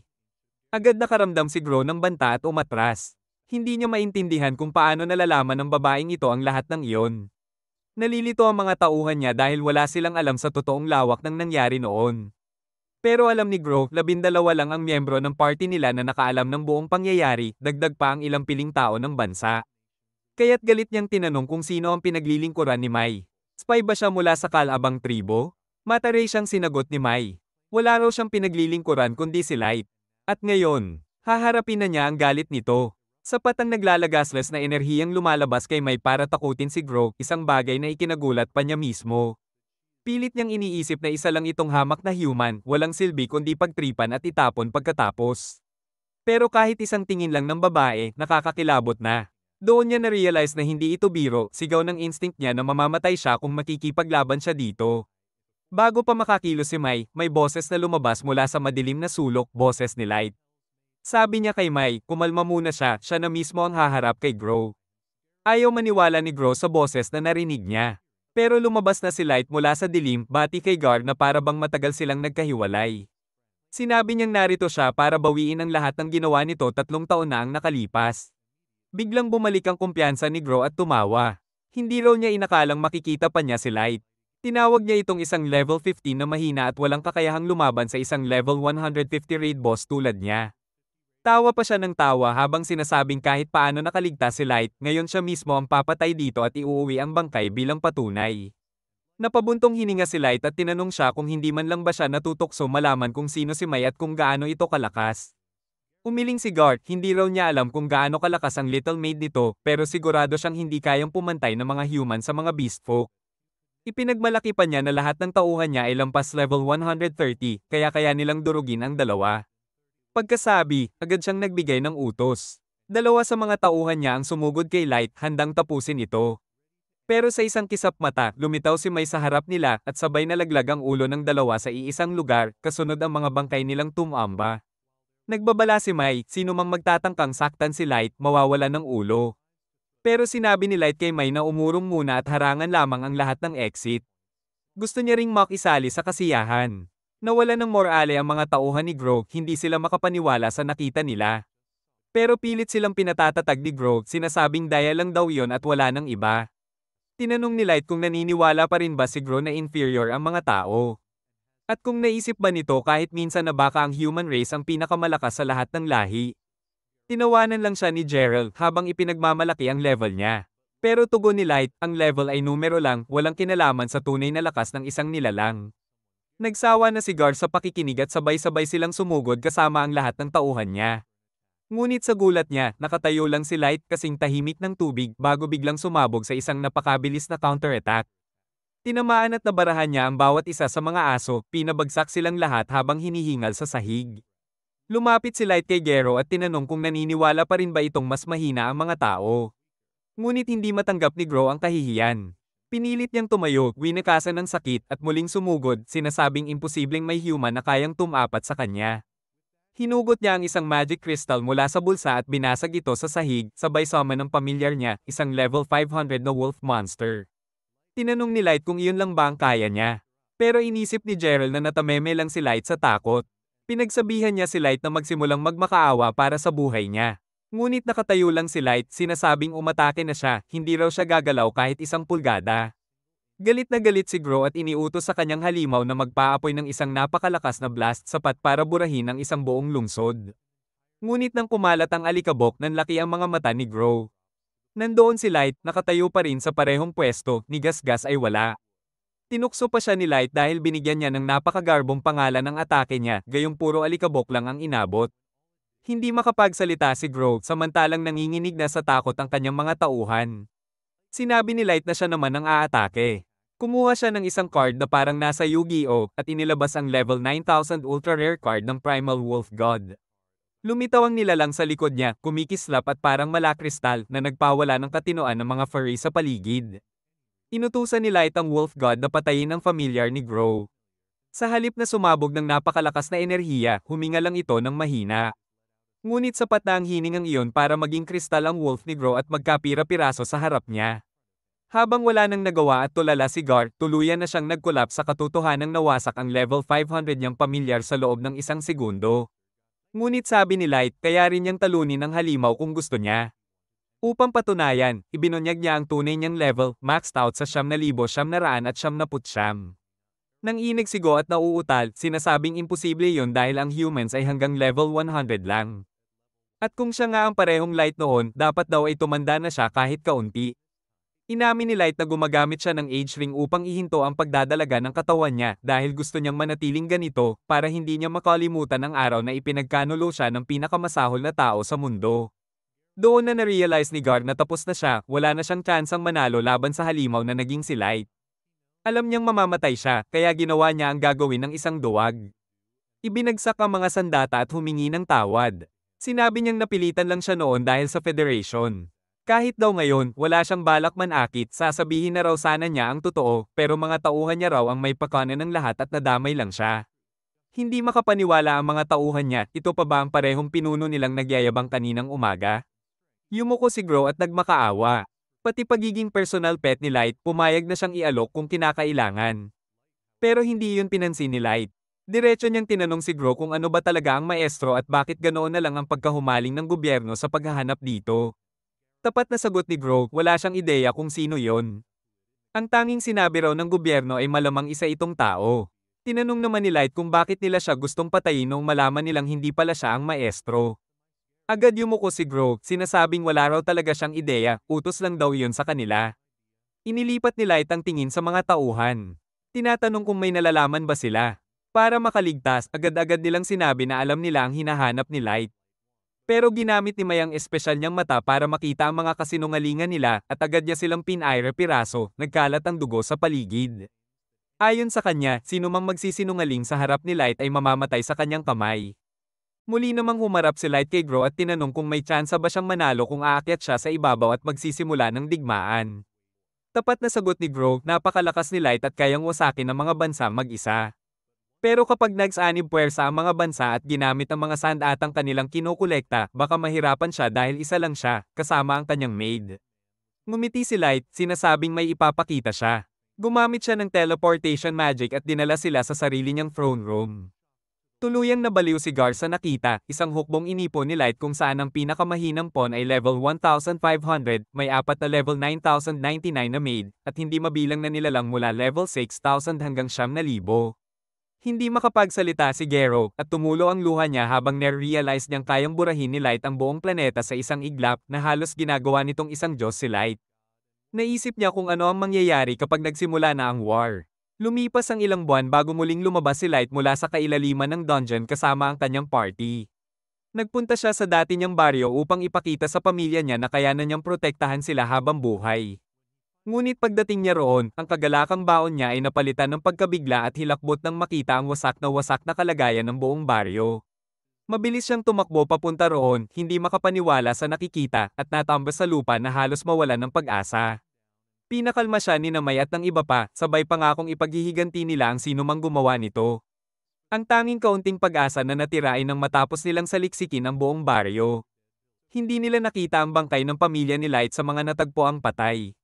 Agad nakaramdam si Gro ng banta at umatras. Hindi niya maintindihan kung paano nalalaman ng babaeng ito ang lahat ng iyon. Nalilito ang mga tauhan niya dahil wala silang alam sa totoong lawak ng nangyari noon. Pero alam ni Grow, 12 lang ang miyembro ng party nila na nakaalam ng buong pangyayari, dagdag pa ang ilang piling tao ng bansa. Kaya't galit niyang tinanong kung sino ang pinaglilingkuran ni Mai. Spy ba siya mula sa Kalabang tribo? Mataray siyang sinagot ni Mai. Wala raw siyang pinaglilingkuran kundi si Light. At ngayon, haharapin na niya ang galit nito. Sapat ang naglalagaslas na enerhiyang lumalabas kay Mai para takutin si Grow, isang bagay na ikinagulat pa niya mismo. Pilit niyang iniisip na isa lang itong hamak na human, walang silbi kundi pagtripan at itapon pagkatapos. Pero kahit isang tingin lang ng babae, nakakakilabot na. Doon niya na-realize na hindi ito biro, sigaw ng instinct niya na mamamatay siya kung makikipaglaban siya dito. Bago pa makakilos si Mai, may boses na lumabas mula sa madilim na sulok, boses ni Light. Sabi niya kay Mai, kumalma muna siya na mismo ang haharap kay Grow. Ayaw maniwala ni Grow sa boses na narinig niya. Pero lumabas na si Light mula sa dilim, bati kay Gar na para bang matagal silang nagkahiwalay. Sinabi niyang narito siya para bawiin ang lahat ng ginawa nito 3 taon na ang nakalipas. Biglang bumalik ang kumpiyansa ni Grow at tumawa. Hindi raw niya inakalang makikita pa niya si Light. Tinawag niya itong isang level 15 na mahina at walang kakayahang lumaban sa isang level 150 raid boss tulad niya. Tawa pa siya ng tawa habang sinasabing kahit paano nakaligtas si Light, ngayon siya mismo ang papatay dito at iuuwi ang bangkay bilang patunay. Napabuntong hininga si Light at tinanong siya kung hindi man lang ba siya natutokso malaman kung sino si Mai at kung gaano ito kalakas. Umiling si Garth, hindi raw niya alam kung gaano kalakas ang little maid nito, pero sigurado siyang hindi kayang pumantay ng mga human sa mga beast folk. Ipinagmalaki pa niya na lahat ng tauhan niya ay lampas level 130, kaya nilang durugin ang dalawa. Pagkasabi, agad siyang nagbigay ng utos. 2 sa mga tauhan niya ang sumugod kay Light, handang tapusin ito. Pero sa isang kisap mata, lumitaw si Mai sa harap nila at sabay nalaglag ang ulo ng 2 sa iisang lugar, kasunod ang mga bangkay nilang tumamba. Nagbabala si Mai, sino mang magtatangkang saktan si Light, mawawala ng ulo. Pero sinabi ni Light kay Mai na umurong muna at harangan lamang ang lahat ng exit. Gusto niya ring makisali sa kasiyahan. Nawala ng morale ang mga tauhan ni Grow, hindi sila makapaniwala sa nakita nila. Pero pilit silang pinatatatag ni Grow, sinasabing daya lang daw yon at wala nang iba. Tinanong ni Light kung naniniwala pa rin ba si Grow na inferior ang mga tao. At kung naisip ba nito kahit minsan na baka ang human race ang pinakamalakas sa lahat ng lahi. Tinawanan lang siya ni Gerald habang ipinagmamalaki ang level niya. Pero tugon ni Light, ang level ay numero lang, walang kinalaman sa tunay na lakas ng isang nilalang. Nagsawa na si Gar sa pakikinig at sabay-sabay silang sumugod kasama ang lahat ng tauhan niya. Ngunit sa gulat niya, nakatayo lang si Light kasing tahimik ng tubig bago biglang sumabog sa isang napakabilis na counter-attack. Tinamaan at nabarahan niya ang bawat isa sa mga aso, pinabagsak silang lahat habang hinihingal sa sahig. Lumapit si Light kay Gero at tinanong kung naniniwala pa rin ba itong mas mahina ang mga tao. Ngunit hindi matanggap ni Grow ang kahihiyan. Pinilit niyang tumayo, winakasan ng sakit at muling sumugod, sinasabing imposibleng may human na kayang tumapat sa kanya. Hinugot niya ang isang magic crystal mula sa bulsa at binasag ito sa sahig, sabay summon ng pamilyar niya, isang level 500 na wolf monster. Tinanong ni Light kung iyon lang ba ang kaya niya. Pero inisip ni Gerald na natameme lang si Light sa takot. Pinagsabihan niya si Light na magsimulang magmakaawa para sa buhay niya. Ngunit nakatayo lang si Light, sinasabing umatake na siya, hindi raw siya gagalaw kahit 1 pulgada. Galit na galit si Grow at iniutos sa kanyang halimaw na magpaapoy ng isang napakalakas na blast sapat para burahin ang isang buong lungsod. Ngunit nang kumalat ang alikabok, nanlaki ang mga mata ni Grow. Nandoon si Light, nakatayo pa rin sa parehong pwesto, ni Gasgas ay wala. Tinukso pa siya ni Light dahil binigyan niya ng napakagarbong pangalan ng atake niya, gayong puro alikabok lang ang inabot. Hindi makapagsalita si Grow, samantalang nanginginig na sa takot ang kanyang mga tauhan. Sinabi ni Light na siya naman ang aatake. Kumuha siya ng isang card na parang nasa Yu-Gi-Oh! At inilabas ang level 9000 ultra rare card ng Primal Wolf God. Lumitaw ang nilalang sa likod niya, kumikislap at parang malakristal na nagpawala ng katinoan ng mga furry sa paligid. Inutusan ni Light ang Wolf God na patayin ang familiar ni Grow. Sa halip na sumabog ng napakalakas na enerhiya, huminga lang ito ng mahina. Ngunit sapat na ang hiningang iyon para maging kristal ang wolf ni Grow at magkapira-piraso sa harap niya. Habang wala nang nagawa at tulala si Gar, tuluyan na siyang nagkulap sa katotohanang nawasak ang level 500 niyang pamilyar sa loob ng 1 segundo. Ngunit sabi ni Light, kaya rin niyang talunin ang halimaw kung gusto niya. Upang patunayan, ibinunyag niya ang tunay niyang level, maxed out sa 9,999. Nanginig si Go at nauutal, sinasabing imposible yon dahil ang humans ay hanggang level 100 lang. At kung siya nga ang parehong Light noon, dapat daw ay tumanda na siya kahit kaunti. Inamin ni Light na gumagamit siya ng age ring upang ihinto ang pagdadalaga ng katawan niya dahil gusto niyang manatiling ganito para hindi niya makalimutan ang araw na ipinagkanulo siya ng pinakamasahol na tao sa mundo. Doon na na-realize ni Gar na tapos na siya, wala na siyang tsansang manalo laban sa halimaw na naging si Light. Alam niyang mamamatay siya, kaya ginawa niya ang gagawin ng isang duwag. Ibinagsak ang mga sandata at humingi ng tawad. Sinabi niyang napilitan lang siya noon dahil sa Federation. Kahit daw ngayon, wala siyang balak manakit, sasabihin na raw sana niya ang totoo, pero mga tauhan niya raw ang may pakanan ng lahat at nadamay lang siya. Hindi makapaniwala ang mga tauhan niya, ito pa ba ang parehong pinuno nilang nagyayabang kaninang umaga? Yumuko si Gro at nagmakaawa. Pati pagiging personal pet ni Light, pumayag na siyang ialok kung kinakailangan. Pero hindi yun pinansin ni Light. Diretso niyang tinanong si Gro kung ano ba talaga ang maestro at bakit ganoon na lang ang pagkahumaling ng gobyerno sa paghahanap dito. Tapat na sagot ni Gro, wala siyang ideya kung sino yon. Ang tanging sinabi raw ng gobyerno ay malamang isa itong tao. Tinanong naman ni Light kung bakit nila siya gustong patayin noong malaman nilang hindi pala siya ang maestro. Agad yumuko si Gro, sinasabing wala raw talaga siyang ideya, utos lang daw yon sa kanila. Inilipat ni Light ang tingin sa mga tauhan. Tinatanong kung may nalalaman ba sila. Para makaligtas, agad-agad nilang sinabi na alam nila ang hinahanap ni Light. Pero ginamit ni May ang espesyal niyang mata para makita ang mga kasinungalingan nila at agad niya silang pinaire-piraso, nagkalat ang dugo sa paligid. Ayon sa kanya, sino mang magsisinungaling sa harap ni Light ay mamamatay sa kanyang kamay. Muli namang humarap si Light kay Gro at tinanong kung may tsansa ba siyang manalo kung aakyat siya sa ibabaw at magsisimula ng digmaan. Tapat na sagot ni Gro, napakalakas ni Light at kayang wasakin ang mga bansa mag-isa. Pero kapag nagsanib puwersa ang mga bansa at ginamit ang mga sandatang kanilang kinukolekta, baka mahirapan siya dahil isa lang siya, kasama ang kanyang maid. Ngumiti si Light, sinasabing may ipapakita siya. Gumamit siya ng teleportation magic at dinala sila sa sarili niyang throne room. Tuluyang nabaliw si Gar sa nakita, isang hukbong inipon ni Light kung saan ang pinakamahinang pawn ay level 1,500, may apat na level 9,099 na maid, at hindi mabilang na nilalang mula level 6,000 hanggang 9,000. Hindi makapagsalita si Gero, at tumulo ang luha niya habang na-realize niyang kayang burahin ni Light ang buong planeta sa isang iglap na halos ginagawa nitong isang Diyos si Light. Naisip niya kung ano ang mangyayari kapag nagsimula na ang war. Lumipas ang ilang buwan bago muling lumabas si Light mula sa kailaliman ng dungeon kasama ang kanyang party. Nagpunta siya sa dati niyang baryo upang ipakita sa pamilya niya na kayanan niyang protektahan sila habang buhay. Ngunit pagdating niya roon, ang kagalakang baon niya ay napalitan ng pagkabigla at hilakbot nang makita ang wasak na kalagayan ng buong baryo. Mabilis siyang tumakbo papunta roon, hindi makapaniwala sa nakikita, at natambas sa lupa na halos mawalan ng pag-asa. Pinakalma siya ni May at ng iba pa, sabay pangakong ipaghihiganti nila ang sinumang gumawa nito. Ang tanging kaunting pag-asa na natira ay nang matapos nilang saliksikin ang buong baryo. Hindi nila nakita ang bangkay ng pamilya ni Light sa mga natagpuang patay.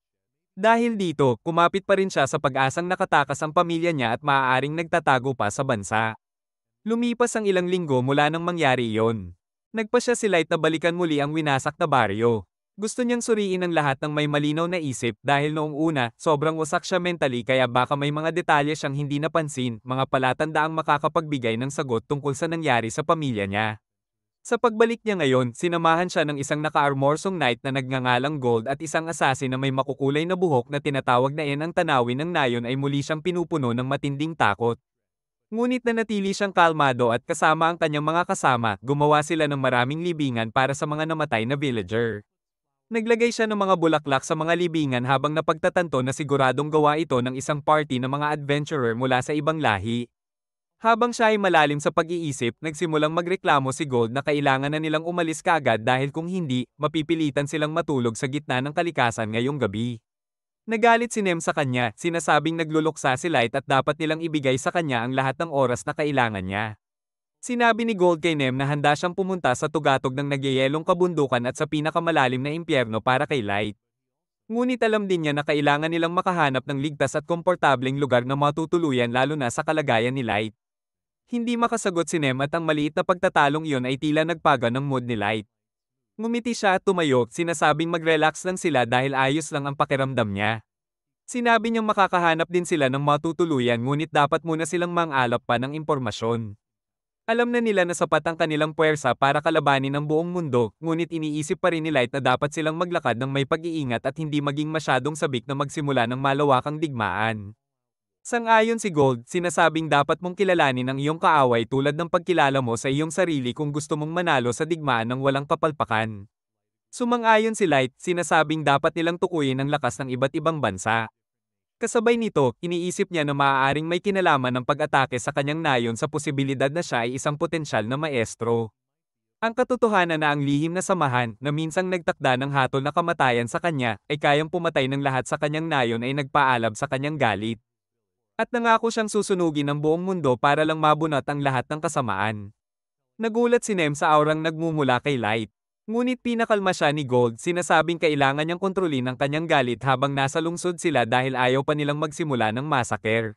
Dahil dito, kumapit pa rin siya sa pag-asang nakatakas ang pamilya niya at maaaring nagtatago pa sa bansa. Lumipas ang ilang linggo mula nang mangyari iyon. Nagpasya si Light na balikan muli ang winasak na baryo. Gusto niyang suriin ang lahat ng may malinaw na isip dahil noong una, sobrang wasak siya mentally kaya baka may mga detalye siyang hindi napansin, mga palatandaang makakapagbigay ng sagot tungkol sa nangyari sa pamilya niya. Sa pagbalik niya ngayon, sinamahan siya ng isang naka-armorsong knight na nagngangalang Gold at isang assassin na may makukulay na buhok na tinatawag na ang tanawin ng nayon ay muli siyang pinupuno ng matinding takot. Ngunit nanatili siyang kalmado at kasama ang kanyang mga kasama, gumawa sila ng maraming libingan para sa mga namatay na villager. Naglagay siya ng mga bulaklak sa mga libingan habang napagtatanto na siguradong gawa ito ng isang party ng mga adventurer mula sa ibang lahi. Habang siya ay malalim sa pag-iisip, nagsimulang magreklamo si Gold na kailangan na nilang umalis kaagad dahil kung hindi, mapipilitan silang matulog sa gitna ng kalikasan ngayong gabi. Nagalit si Nem sa kanya, sinasabing nagluluksa si Light at dapat nilang ibigay sa kanya ang lahat ng oras na kailangan niya. Sinabi ni Gold kay Nem na handa siyang pumunta sa tugatog ng nagyayelong kabundukan at sa pinakamalalim na impyerno para kay Light. Ngunit alam din niya na kailangan nilang makahanap ng ligtas at komportableng lugar na matutuluyan lalo na sa kalagayan ni Light. Hindi makasagot si Nem at ang maliit na pagtatalong iyon ay tila nagpaga ng mood ni Light. Ngumiti siya at tumayo, sinasabing mag-relax lang sila dahil ayos lang ang pakiramdam niya. Sinabi niyang makakahanap din sila ng matutuluyan ngunit dapat muna silang mang-alap pa ng impormasyon. Alam na nila na sapat ang kanilang puwersa para kalabanin ang buong mundo, ngunit iniisip pa rin ni Light na dapat silang maglakad ng may pag-iingat at hindi maging masyadong sabik na magsimula ng malawakang digmaan. Sang-ayon si Gold, sinasabing dapat mong kilalanin ang iyong kaaway tulad ng pagkilala mo sa iyong sarili kung gusto mong manalo sa digmaan ng walang kapalpakan. Sumang-ayon si Light, sinasabing dapat nilang tukuyin ang lakas ng iba't ibang bansa. Kasabay nito, iniisip niya na maaaring may kinalaman ng pag-atake sa kanyang nayon sa posibilidad na siya ay isang potensyal na maestro. Ang katotohanan na ang lihim na samahan, na minsang nagtakda ng hatol na kamatayan sa kanya, ay kayang pumatay ng lahat sa kanyang nayon ay nagpaalab sa kanyang galit. At nangako siyang susunugin ang buong mundo para lang mabunot ang lahat ng kasamaan. Nagulat si Nem sa aurang nagmumula kay Light. Ngunit pinakalma siya ni Gold, sinasabing kailangan niyang kontrolin ang kanyang galit habang nasa lungsod sila dahil ayaw pa nilang magsimula ng massacre.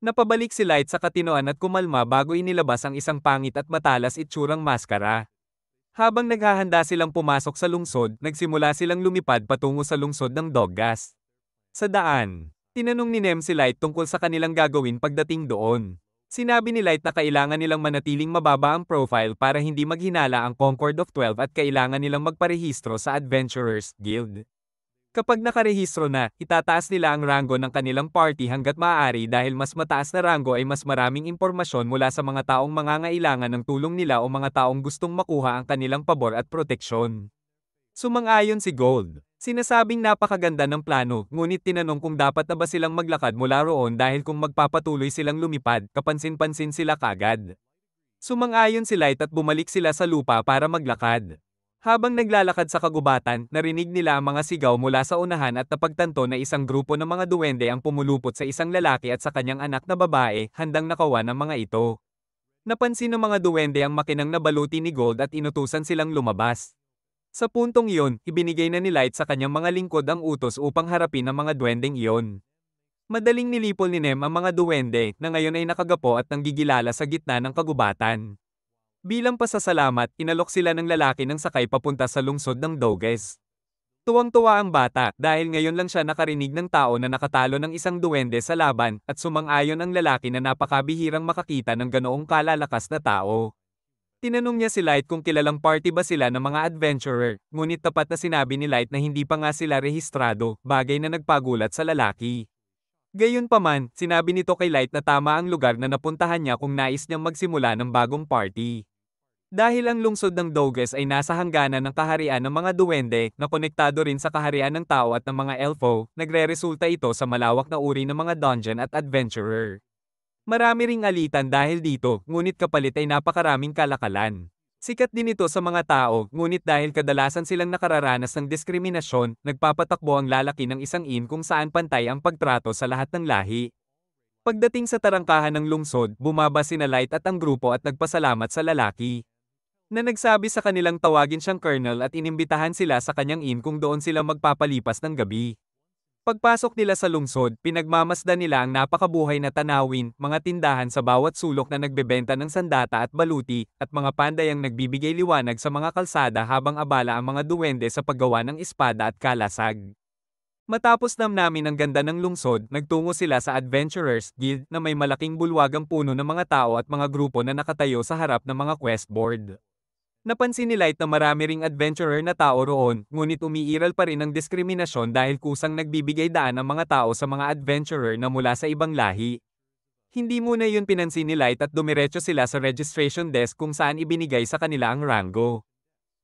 Napabalik si Light sa katinoan at kumalma bago inilabas ang isang pangit at matalas itsurang maskara. Habang naghahanda silang pumasok sa lungsod, nagsimula silang lumipad patungo sa lungsod ng Doggas. Sa daan, tinanong ni Nem si Light tungkol sa kanilang gagawin pagdating doon. Sinabi ni Light na kailangan nilang manatiling mababa ang profile para hindi maghinala ang Concord of 12 at kailangan nilang magparehistro sa Adventurers Guild. Kapag nakarehistro na, itataas nila ang rango ng kanilang party hanggat maaari dahil mas mataas na rango ay mas maraming impormasyon mula sa mga taong mangangailangan ng tulong nila o mga taong gustong makuha ang kanilang pabor at proteksyon. Sumang-ayon si Gold. Sinasabing napakaganda ng plano, ngunit tinanong kung dapat na ba silang maglakad mula roon dahil kung magpapatuloy silang lumipad, kapansin-pansin sila kagad. Sumang-ayon si Light at bumalik sila sa lupa para maglakad. Habang naglalakad sa kagubatan, narinig nila ang mga sigaw mula sa unahan at napagtanto na isang grupo ng mga duwende ang pumulupot sa isang lalaki at sa kanyang anak na babae, handang nakawan ang mga ito. Napansin ng mga duwende ang makinang nabaluti ni Gold at inutusan silang lumabas. Sa puntong iyon, ibinigay na ni Light sa kanyang mga lingkod ang utos upang harapin ang mga duwendeng iyon. Madaling nilipol ni Nem ang mga duwende na ngayon ay nakagapo at nanggigilala sa gitna ng kagubatan. Bilang pasasalamat, inalok sila ng lalaki ng sakay papunta sa lungsod ng Doges. Tuwang-tuwa ang bata dahil ngayon lang siya nakarinig ng tao na nakatalo ng isang duwende sa laban at sumang-ayon ang lalaki na napakabihirang makakita ng ganoong kalalakas na tao. Tinanong niya si Light kung kilalang party ba sila ng mga adventurer, ngunit tapat na sinabi ni Light na hindi pa nga sila rehistrado, bagay na nagpagulat sa lalaki. Gayunpaman, sinabi nito kay Light na tama ang lugar na napuntahan niya kung nais niyang magsimula ng bagong party. Dahil ang lungsod ng Doges ay nasa hangganan ng kaharian ng mga duwende na konektado rin sa kaharian ng tao at ng mga elfo, nagre-resulta ito sa malawak na uri ng mga dungeon at adventurer. Marami ring alitan dahil dito, ngunit kapalit ay napakaraming kalakalan. Sikat din ito sa mga tao, ngunit dahil kadalasan silang nakararanas ng diskriminasyon, nagpapatakbo ang lalaki ng isang inn kung saan pantay ang pagtrato sa lahat ng lahi. Pagdating sa tarangkahan ng lungsod, bumaba sina Light at ang grupo at nagpasalamat sa lalaki. Na nagsabi sa kanilang tawagin siyang Colonel at inimbitahan sila sa kanyang inn kung doon sila magpapalipas ng gabi. Pagpasok nila sa lungsod, pinagmamasdan nila ang napakabuhay na tanawin, mga tindahan sa bawat sulok na nagbebenta ng sandata at baluti, at mga pandayang nagbibigay liwanag sa mga kalsada habang abala ang mga duwende sa paggawa ng espada at kalasag. Matapos namin ang ganda ng lungsod, nagtungo sila sa Adventurers Guild na may malaking bulwagang puno ng mga tao at mga grupo na nakatayo sa harap ng mga quest board. Napansin ni Light na marami ring adventurer na tao roon, ngunit umiiral pa rin ang diskriminasyon dahil kusang nagbibigay daan ang mga tao sa mga adventurer na mula sa ibang lahi. Hindi muna yun pinansin ni Light at dumiretso sila sa registration desk kung saan ibinigay sa kanila ang rango.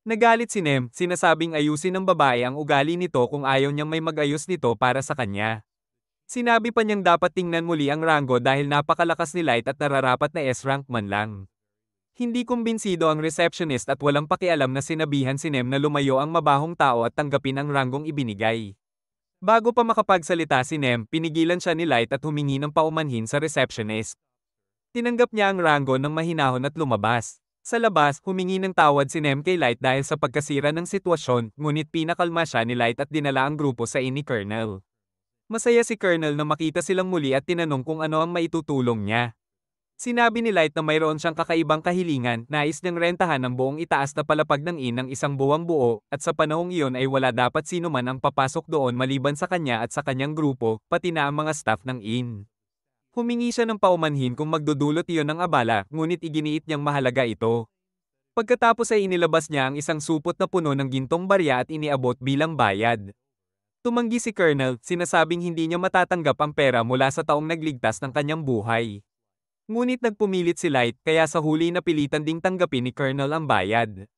Nagalit si Nem, sinasabing ayusin ng babae ang ugali nito kung ayaw niyang may mag-ayos nito para sa kanya. Sinabi pa niyang dapat tingnan muli ang rango dahil napakalakas ni Light at nararapat na S-rank man lang. Hindi kumbinsido ang receptionist at walang pakialam na sinabihan si Nem na lumayo ang mabahong tao at tanggapin ang ranggong ibinigay. Bago pa makapagsalita si Nem, pinigilan siya ni Light at humingi ng paumanhin sa receptionist. Tinanggap niya ang ranggo ng mahinahon at lumabas. Sa labas, humingi ng tawad si Nem kay Light dahil sa pagkasira ng sitwasyon, ngunit pinakalma siya ni Light at dinala ang grupo sa inn ni Colonel. Masaya si Colonel na makita silang muli at tinanong kung ano ang maitutulong niya. Sinabi ni Light na mayroon siyang kakaibang kahilingan, nais niyang rentahan ang buong itaas na palapag ng inn ng isang buwang buo, at sa panahong iyon ay wala dapat sino man ang papasok doon maliban sa kanya at sa kanyang grupo, pati na ang mga staff ng inn. Humingi siya ng paumanhin kung magdudulot iyon ng abala, ngunit iginiit niyang mahalaga ito. Pagkatapos ay inilabas niya ang isang supot na puno ng gintong barya at iniabot bilang bayad. Tumanggi si Colonel, sinasabing hindi niya matatanggap ang pera mula sa taong nagligtas ng kanyang buhay. Ngunit nagpumilit si Light, kaya sa huli napilitan ding tanggapin ni Colonel ang bayad.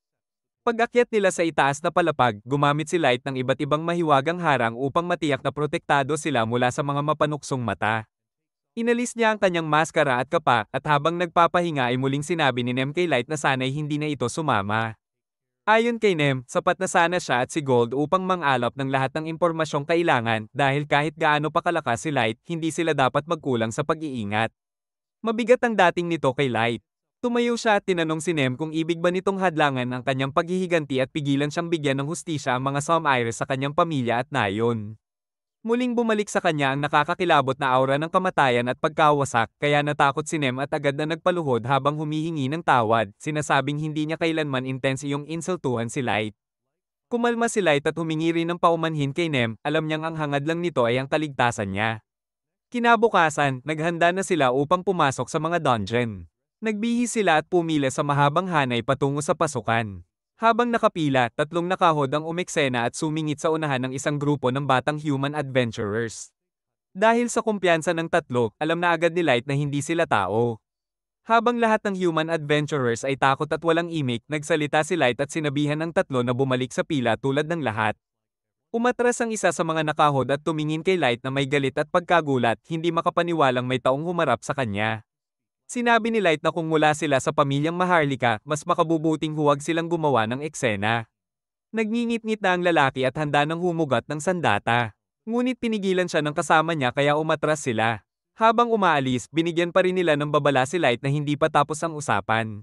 Pag-akyat nila sa itaas na palapag, gumamit si Light ng iba't ibang mahiwagang harang upang matiyak na protektado sila mula sa mga mapanuksong mata. Inalis niya ang kanyang maskara at kapa, at habang nagpapahinga ay muling sinabi ni Nem kay Light na sana'y hindi na ito sumama. Ayon kay Nem, sapat na sana siya at si Gold upang mangalap ng lahat ng impormasyong kailangan, dahil kahit gaano pa kalakas si Light, hindi sila dapat magkulang sa pag-iingat. Mabigat ang dating nito kay Light. Tumayo siya at tinanong si Nem kung ibig ba nitong hadlangan ang kanyang paghihiganti at pigilan siyang bigyan ng hustisya ang mga Somaires sa kanyang pamilya at nayon. Muling bumalik sa kanya ang nakakakilabot na aura ng kamatayan at pagkawasak, kaya natakot si Nem at agad na nagpaluhod habang humihingi ng tawad, sinasabing hindi niya kailanman intense yung insultuhan si Light. Kumalma si Light at humingi rin ng paumanhin kay Nem, alam niyang ang hangad lang nito ay ang kaligtasan niya. Kinabukasan, naghanda na sila upang pumasok sa mga dungeon. Nagbihis sila at pumila sa mahabang hanay patungo sa pasukan. Habang nakapila, tatlong nakahod ang umeksena at sumingit sa unahan ng isang grupo ng batang human adventurers. Dahil sa kumpiyansa ng tatlo, alam na agad ni Light na hindi sila tao. Habang lahat ng human adventurers ay takot at walang imik, nagsalita si Light at sinabihan ng tatlo na bumalik sa pila tulad ng lahat. Umatras ang isa sa mga nakahod at tumingin kay Light na may galit at pagkagulat, hindi makapaniwalang may taong humarap sa kanya. Sinabi ni Light na kung mula sila sa pamilyang Maharlika, mas makabubuting huwag silang gumawa ng eksena. Nagngingit-ngit na ang lalaki at handa ng humugat ng sandata. Ngunit pinigilan siya ng kasama niya kaya umatras sila. Habang umaalis, binigyan pa rin nila ng babala si Light na hindi pa tapos ang usapan.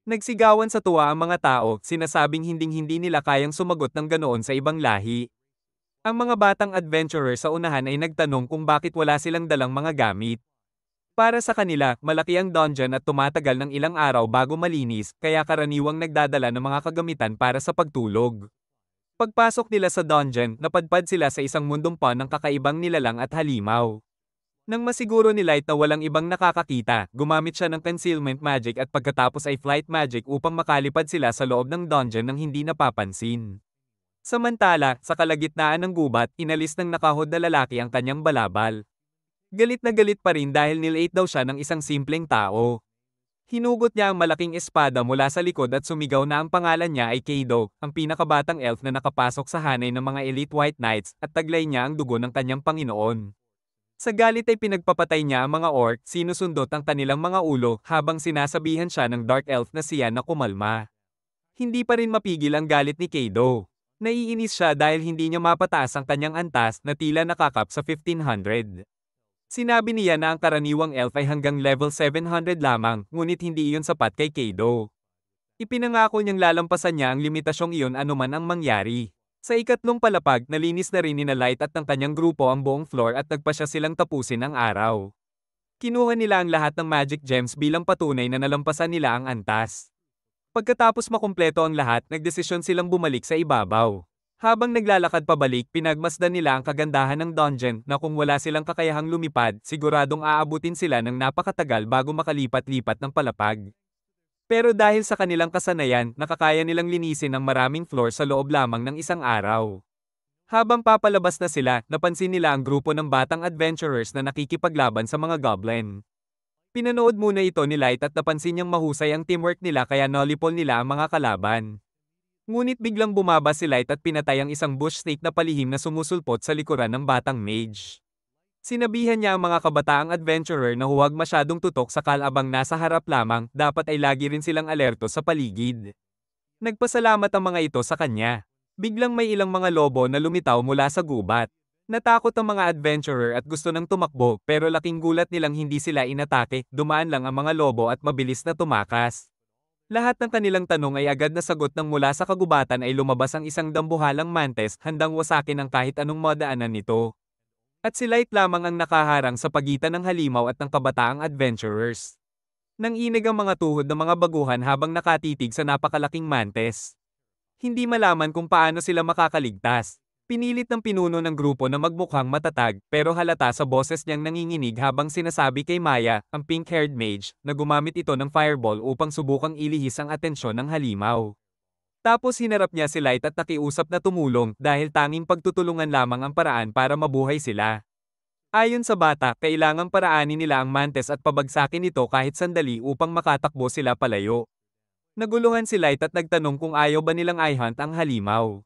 Nagsigawan sa tuwa ang mga tao, sinasabing hinding-hindi nila kayang sumagot ng ganoon sa ibang lahi. Ang mga batang adventurer sa unahan ay nagtanong kung bakit wala silang dalang mga gamit. Para sa kanila, malaki ang dungeon at tumatagal ng ilang araw bago malinis, kaya karaniwang nagdadala ng mga kagamitan para sa pagtulog. Pagpasok nila sa dungeon, napadpad sila sa isang mundong pa ng kakaibang nilalang at halimaw. Nang masiguro ni Light na walang ibang nakakakita, gumamit siya ng concealment magic at pagkatapos ay flight magic upang makalipad sila sa loob ng dungeon nang hindi napapansin. Samantala, sa kalagitnaan ng gubat, inalis ng nakahod na lalaki ang kanyang balabal. Galit na galit pa rin dahil nilate daw siya ng isang simpleng tao. Hinugot niya ang malaking espada mula sa likod at sumigaw na ang pangalan niya ay Kaido, ang pinakabatang elf na nakapasok sa hanay ng mga elite white knights, at taglay niya ang dugo ng kanyang Panginoon. Sa galit ay pinagpapatay niya ang mga orc, sinusundot ang kanilang mga ulo, habang sinasabihan siya ng dark elf na siya na kumalma. Hindi pa rin mapigil ang galit ni Kaido. Naiinis siya dahil hindi niya mapataas ang kanyang antas na tila nakakap sa 1500. Sinabi niya na ang karaniwang elf ay hanggang level 700 lamang, ngunit hindi iyon sapat kay Kaido. Ipinangako niyang lalampasan niya ang limitasyong iyon anuman ang mangyari. Sa ikatlong palapag, nalinis na rin ni Light at ng kanyang grupo ang buong floor at nagpasya silang tapusin ang araw. Kinuha nila ang lahat ng magic gems bilang patunay na nalampasan nila ang antas. Pagkatapos makumpleto ang lahat, nagdesisyon silang bumalik sa ibabaw. Habang naglalakad pabalik, pinagmasdan nila ang kagandahan ng dungeon na kung wala silang kakayahang lumipad, siguradong aabutin sila ng napakatagal bago makalipat-lipat ng palapag. Pero dahil sa kanilang kasanayan, nakakaya nilang linisin ang maraming floor sa loob lamang ng isang araw. Habang papalabas na sila, napansin nila ang grupo ng batang adventurers na nakikipaglaban sa mga goblin. Pinanood muna ito ni Light at napansin niyang mahusay ang teamwork nila kaya nolipol nila ang mga kalaban. Ngunit biglang bumaba si Light at pinatay ang isang bush snake na palihim na sumusulpot sa likuran ng batang mage. Sinabihan niya ang mga kabataang adventurer na huwag masyadong tutok sa kalabang nasa harap lamang, dapat ay lagi rin silang alerto sa paligid. Nagpasalamat ang mga ito sa kanya. Biglang may ilang mga lobo na lumitaw mula sa gubat. Natakot ang mga adventurer at gusto nang tumakbo, pero laking gulat nilang hindi sila inatake, dumaan lang ang mga lobo at mabilis na tumakas. Lahat ng kanilang tanong ay agad na sagot nang mula sa kagubatan ay lumabas ang isang dambuhalang mantes, handang wasakin ang kahit anong madaanan nito. At si Light lamang ang nakaharang sa pagitan ng halimaw at ng kabataang adventurers. Nanginig ang mga tuhod ng mga baguhan habang nakatitig sa napakalaking mantis. Hindi malaman kung paano sila makakaligtas. Pinilit ng pinuno ng grupo na magmukhang matatag, pero halata sa boses niyang nanginginig habang sinasabi kay Maya, ang pink-haired mage, na gumamit ito ng fireball upang subukang ilihis ang atensyon ng halimaw. Tapos hinarap niya si Light at nakiusap na tumulong dahil tanging pagtutulungan lamang ang paraan para mabuhay sila. Ayon sa bata, kailangang paraanin nila ang mantis at pabagsakin ito kahit sandali upang makatakbo sila palayo. Naguluhan si Light at nagtanong kung ayaw ba nilang i-hunt ang halimaw.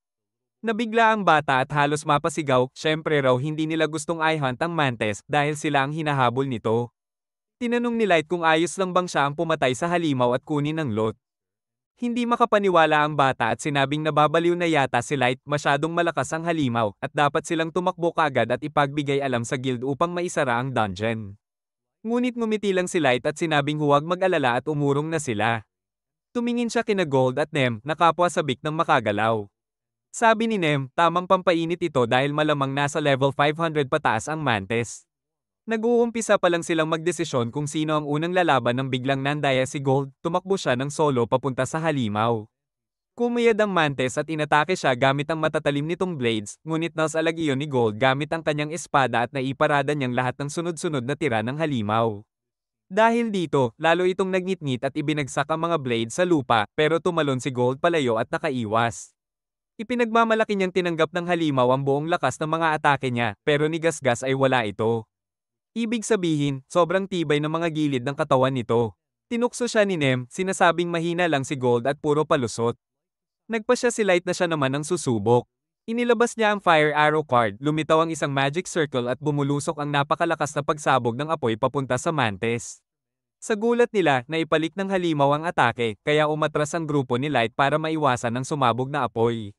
Nabigla ang bata at halos mapasigaw, syempre raw hindi nila gustong i-hunt ang mantis dahil sila ang hinahabol nito. Tinanong ni Light kung ayos lang bang siya ang pumatay sa halimaw at kunin ang lot. Hindi makapaniwala ang bata at sinabing nababaliw na yata si Light, masyadong malakas ang halimaw at dapat silang tumakbo kaagad at ipagbigay alam sa guild upang maisara ang dungeon. Ngunit ngumiti lang si Light at sinabing huwag mag-alala at umurong na sila. Tumingin siya kina Gold at Nem na kapwa sabik ng makagalaw. Sabi ni Nem, tamang pampainit ito dahil malamang nasa level 500 pataas ang mantis. Nag-uumpisa pa lang silang magdesisyon kung sino ang unang lalaban nang biglang nandaya si Gold, tumakbo siya ng solo papunta sa halimaw. Kumayad ang mantis at inatake siya gamit ang matatalim nitong blades, ngunit nasalag iyon ni Gold gamit ang kanyang espada at naiparada niyang lahat ng sunod-sunod na tira ng halimaw. Dahil dito, lalo itong nagngit-ngit at ibinagsak ang mga blade sa lupa, pero tumalon si Gold palayo at nakaiwas. Ipinagmamalaki niyang tinanggap ng halimaw ang buong lakas ng mga atake niya, pero ni Gasgas ay wala ito. Ibig sabihin, sobrang tibay ng mga gilid ng katawan nito. Tinukso siya ni Nem, sinasabing mahina lang si Gold at puro palusot. Nagpa siya si Light na siya naman ang susubok. Inilabas niya ang Fire Arrow card, lumitaw ang isang magic circle at bumulusok ang napakalakas na pagsabog ng apoy papunta sa mantis. Sa gulat nila, naipalik ng halimaw ang atake, kaya umatras ang grupo ni Light para maiwasan ang sumabog na apoy.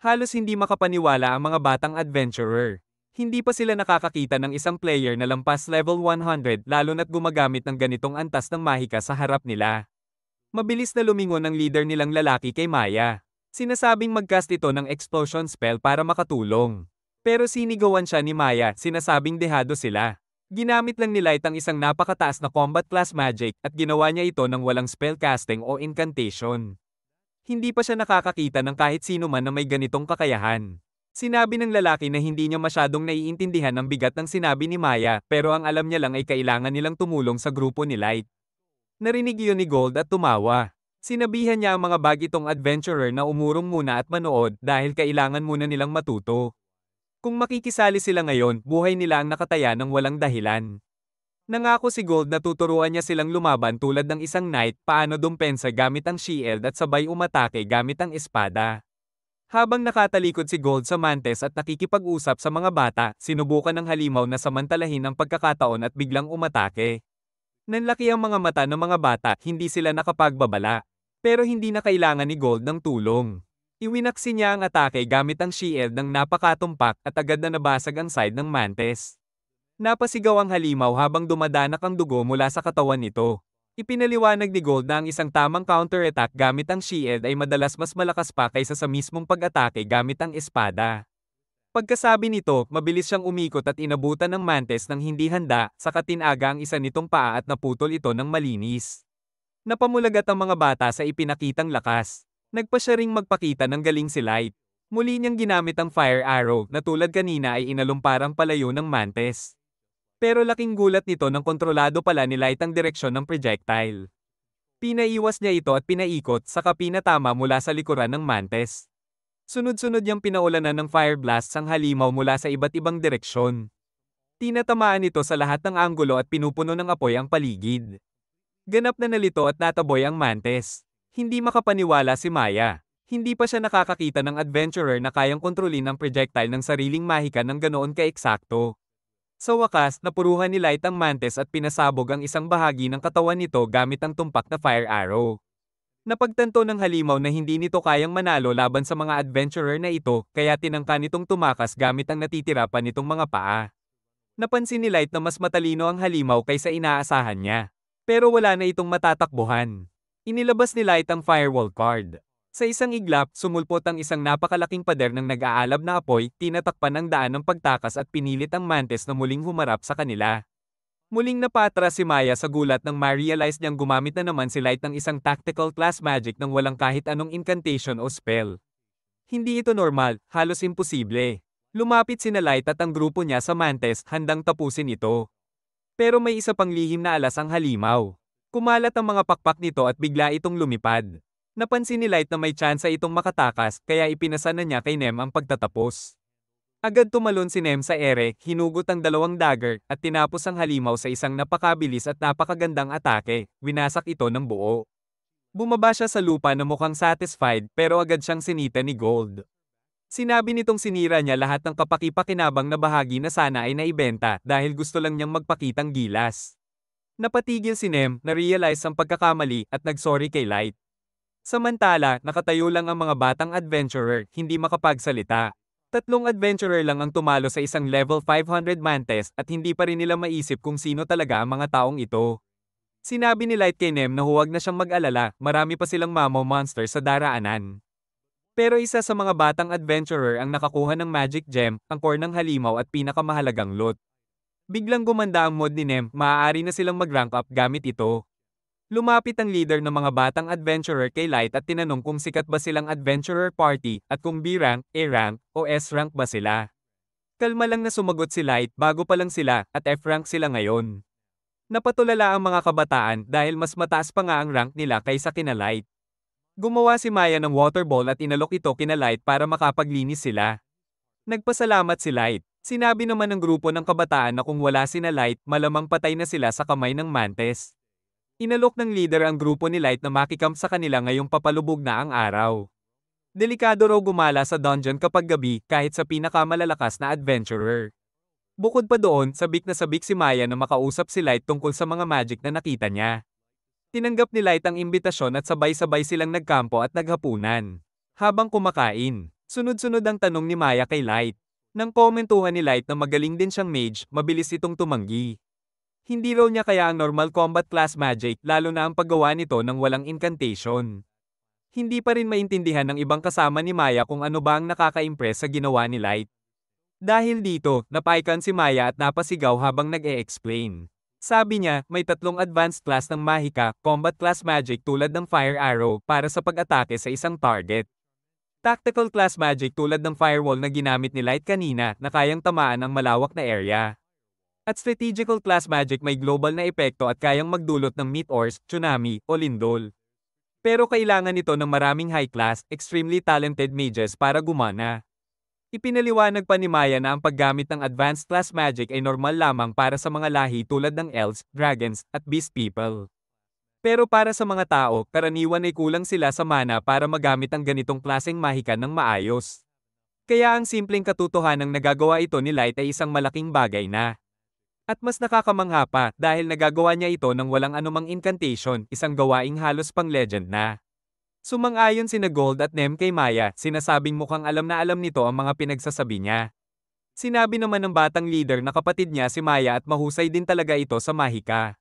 Halos hindi makapaniwala ang mga batang adventurer. Hindi pa sila nakakakita ng isang player na lampas level 100 lalo na't gumagamit ng ganitong antas ng mahika sa harap nila. Mabilis na lumingon ang leader nilang lalaki kay Maya. Sinasabing mag-cast ito ng explosion spell para makatulong. Pero sinigawan siya ni Maya, sinasabing dehado sila. Ginamit lang ni Light ang isang napakataas na combat class magic at ginawa niya ito ng walang spell casting o incantation. Hindi pa siya nakakakita ng kahit sino man na may ganitong kakayahan. Sinabi ng lalaki na hindi niya masyadong naiintindihan ang bigat ng sinabi ni Maya, pero ang alam niya lang ay kailangan nilang tumulong sa grupo ni Light. Narinig iyon ni Gold at tumawa. Sinabihan niya ang mga bagitong adventurer na umurong muna at manood dahil kailangan muna nilang matuto. Kung makikisali sila ngayon, buhay nila ang nakataya ng walang dahilan. Nangako si Gold na tuturuan niya silang lumaban tulad ng isang knight, paano dumpensa gamit ang shield at sabay umatake gamit ang espada. Habang nakatalikod si Gold sa mantis at nakikipag-usap sa mga bata, sinubukan ng halimaw na samantalahin ang pagkakataon at biglang umatake. Nanlaki ang mga mata ng mga bata, hindi sila nakapagbabala. Pero hindi na kailangan ni Gold ng tulong. Iwinaksi niya ang atake gamit ang shield ng napakatumpak at agad na nabasag ang side ng mantis. Napasigaw ang halimaw habang dumadanak ang dugo mula sa katawan nito. Ipinaliwanag ni Gold na ang isang tamang counter-attack gamit ang shield ay madalas mas malakas pa kaysa sa mismong pag-atake gamit ang espada. Pagkasabi nito, mabilis siyang umikot at inabutan ng mantis ng hindi handa, saka tinaga ang isa nitong paa at naputol ito ng malinis. Napamulagat ang mga bata sa ipinakitang lakas. Nagpa siya ring magpakita ng galing si Light. Muli niyang ginamit ang fire arrow na tulad kanina ay inalumparang palayo ng mantis. Pero laking gulat nito nang kontrolado pala ni Light ang direksyon ng projectile. Pinaiwas niya ito at pinaikot saka pinatama mula sa likuran ng mantis. Sunod-sunod niyang pinaulanan ng fire blast ang halimaw mula sa iba't ibang direksyon. Tinatamaan ito sa lahat ng anggulo at pinupuno ng apoy ang paligid. Ganap na nalito at nataboy ang mantis. Hindi makapaniwala si Maya. Hindi pa siya nakakakita ng adventurer na kayang kontrolin ang projectile ng sariling mahika ng ganoon ka-eksakto. Sa wakas, napuruhan ni Light ang mantis at pinasabog ang isang bahagi ng katawan nito gamit ang tumpak na fire arrow. Napagtanto ng halimaw na hindi nito kayang manalo laban sa mga adventurer na ito, kaya tinangka nitong tumakas gamit ang natitira pa nitong mga paa. Napansin ni Light na mas matalino ang halimaw kaysa inaasahan niya. Pero wala na itong matatakbuhan. Inilabas ni Light ang firewall card. Sa isang iglap, sumulpot ang isang napakalaking pader ng nag-aalab na apoy, tinatakpan ng daan ng pagtakas at pinilit ang mantis na muling humarap sa kanila. Muling napatras si Maya sa gulat nang ma-realize niyang gumamit na naman si Light ng isang tactical class magic nang walang kahit anong incantation o spell. Hindi ito normal, halos imposible. Lumapit sina Light at ang grupo niya sa Mantes handang tapusin ito. Pero may isa pang lihim na alas ang halimaw. Kumalat ang mga pakpak nito at bigla itong lumipad. Napansin ni Light na may tsansa itong makatakas kaya ipinasa na niya kay Nem ang pagtatapos. Agad tumalon si Nem sa ere, hinugot ang dalawang dagger, at tinapos ang halimaw sa isang napakabilis at napakagandang atake, winasak ito ng buo. Bumaba siya sa lupa na mukhang satisfied pero agad siyang sinita ni Gold. Sinabi nitong sinira niya lahat ng kapaki-pakinabang na bahagi na sana ay naibenta dahil gusto lang niyang magpakitang gilas. Napatigil si Nem, na-realize ang pagkakamali at nagsorry kay Light. Samantala, nakatayo lang ang mga batang adventurer, hindi makapagsalita. Tatlong adventurer lang ang tumalo sa isang level 500 Mantes at hindi pa rin nila maisip kung sino talaga ang mga taong ito. Sinabi ni Light kay Nem na huwag na siyang mag-alala, marami pa silang mamaw monster sa daraanan. Pero isa sa mga batang adventurer ang nakakuha ng magic gem, ang core ng halimaw at pinakamahalagang loot. Biglang gumanda ang mood ni Nem, maaari na silang mag-rank up gamit ito. Lumapit ang leader ng mga batang adventurer kay Light at tinanong kung sikat ba silang adventurer party at kung B rank, A rank, o S rank ba sila. Kalma lang na sumagot si Light, bago pa lang sila, at F rank sila ngayon. Napatulala ang mga kabataan dahil mas mataas pa nga ang rank nila kaysa kina Light. Gumawa si Maya ng water ball at inalok ito kina Light para makapaglinis sila. Nagpasalamat si Light. Sinabi naman ng grupo ng kabataan na kung wala sina Light, malamang patay na sila sa kamay ng Mantes. Inalok ng leader ang grupo ni Light na makikamp sa kanila ngayong papalubog na ang araw. Delikado raw gumala sa dungeon kapag gabi kahit sa pinakamalalakas na adventurer. Bukod pa doon, sabik na sabik si Maya na makausap si Light tungkol sa mga magic na nakita niya. Tinanggap ni Light ang imbitasyon at sabay-sabay silang nagkampo at naghapunan. Habang kumakain, sunod-sunod ang tanong ni Maya kay Light. Nang komentuhan ni Light na magaling din siyang mage, mabilis itong tumanggi. Hindi raw niya kaya ang normal combat class magic, lalo na ang paggawa nito ng walang incantation. Hindi pa rin maintindihan ng ibang kasama ni Maya kung ano ba ang nakaka-impress sa ginawa ni Light. Dahil dito, napaikan si Maya at napasigaw habang nag-e-explain. Sabi niya, may tatlong advanced class ng Mahika, combat class magic tulad ng Fire Arrow para sa pag-atake sa isang target. Tactical class magic tulad ng Firewall na ginamit ni Light kanina na kayang tamaan ang malawak na area. At strategical class magic may global na epekto at kayang magdulot ng meteors, tsunami, o lindol. Pero kailangan nito ng maraming high-class, extremely talented mages para gumana. Ipinaliwanag pa ni Maya na ang paggamit ng advanced class magic ay normal lamang para sa mga lahi tulad ng elves, dragons, at beast people. Pero para sa mga tao, karaniwan ay kulang sila sa mana para magamit ang ganitong klaseng mahika ng maayos. Kaya ang simpleng katotohanang nagagawa ito ni Light ay isang malaking bagay na. At mas nakakamangha pa dahil nagagawa niya ito ng walang anumang incantation, isang gawaing halos pang legend na. Sumang-ayon sina Gold at Nem kay Maya, sinasabing mukhang alam na alam nito ang mga pinagsasabi niya. Sinabi naman ng batang leader na kapatid niya si Maya at mahusay din talaga ito sa mahika.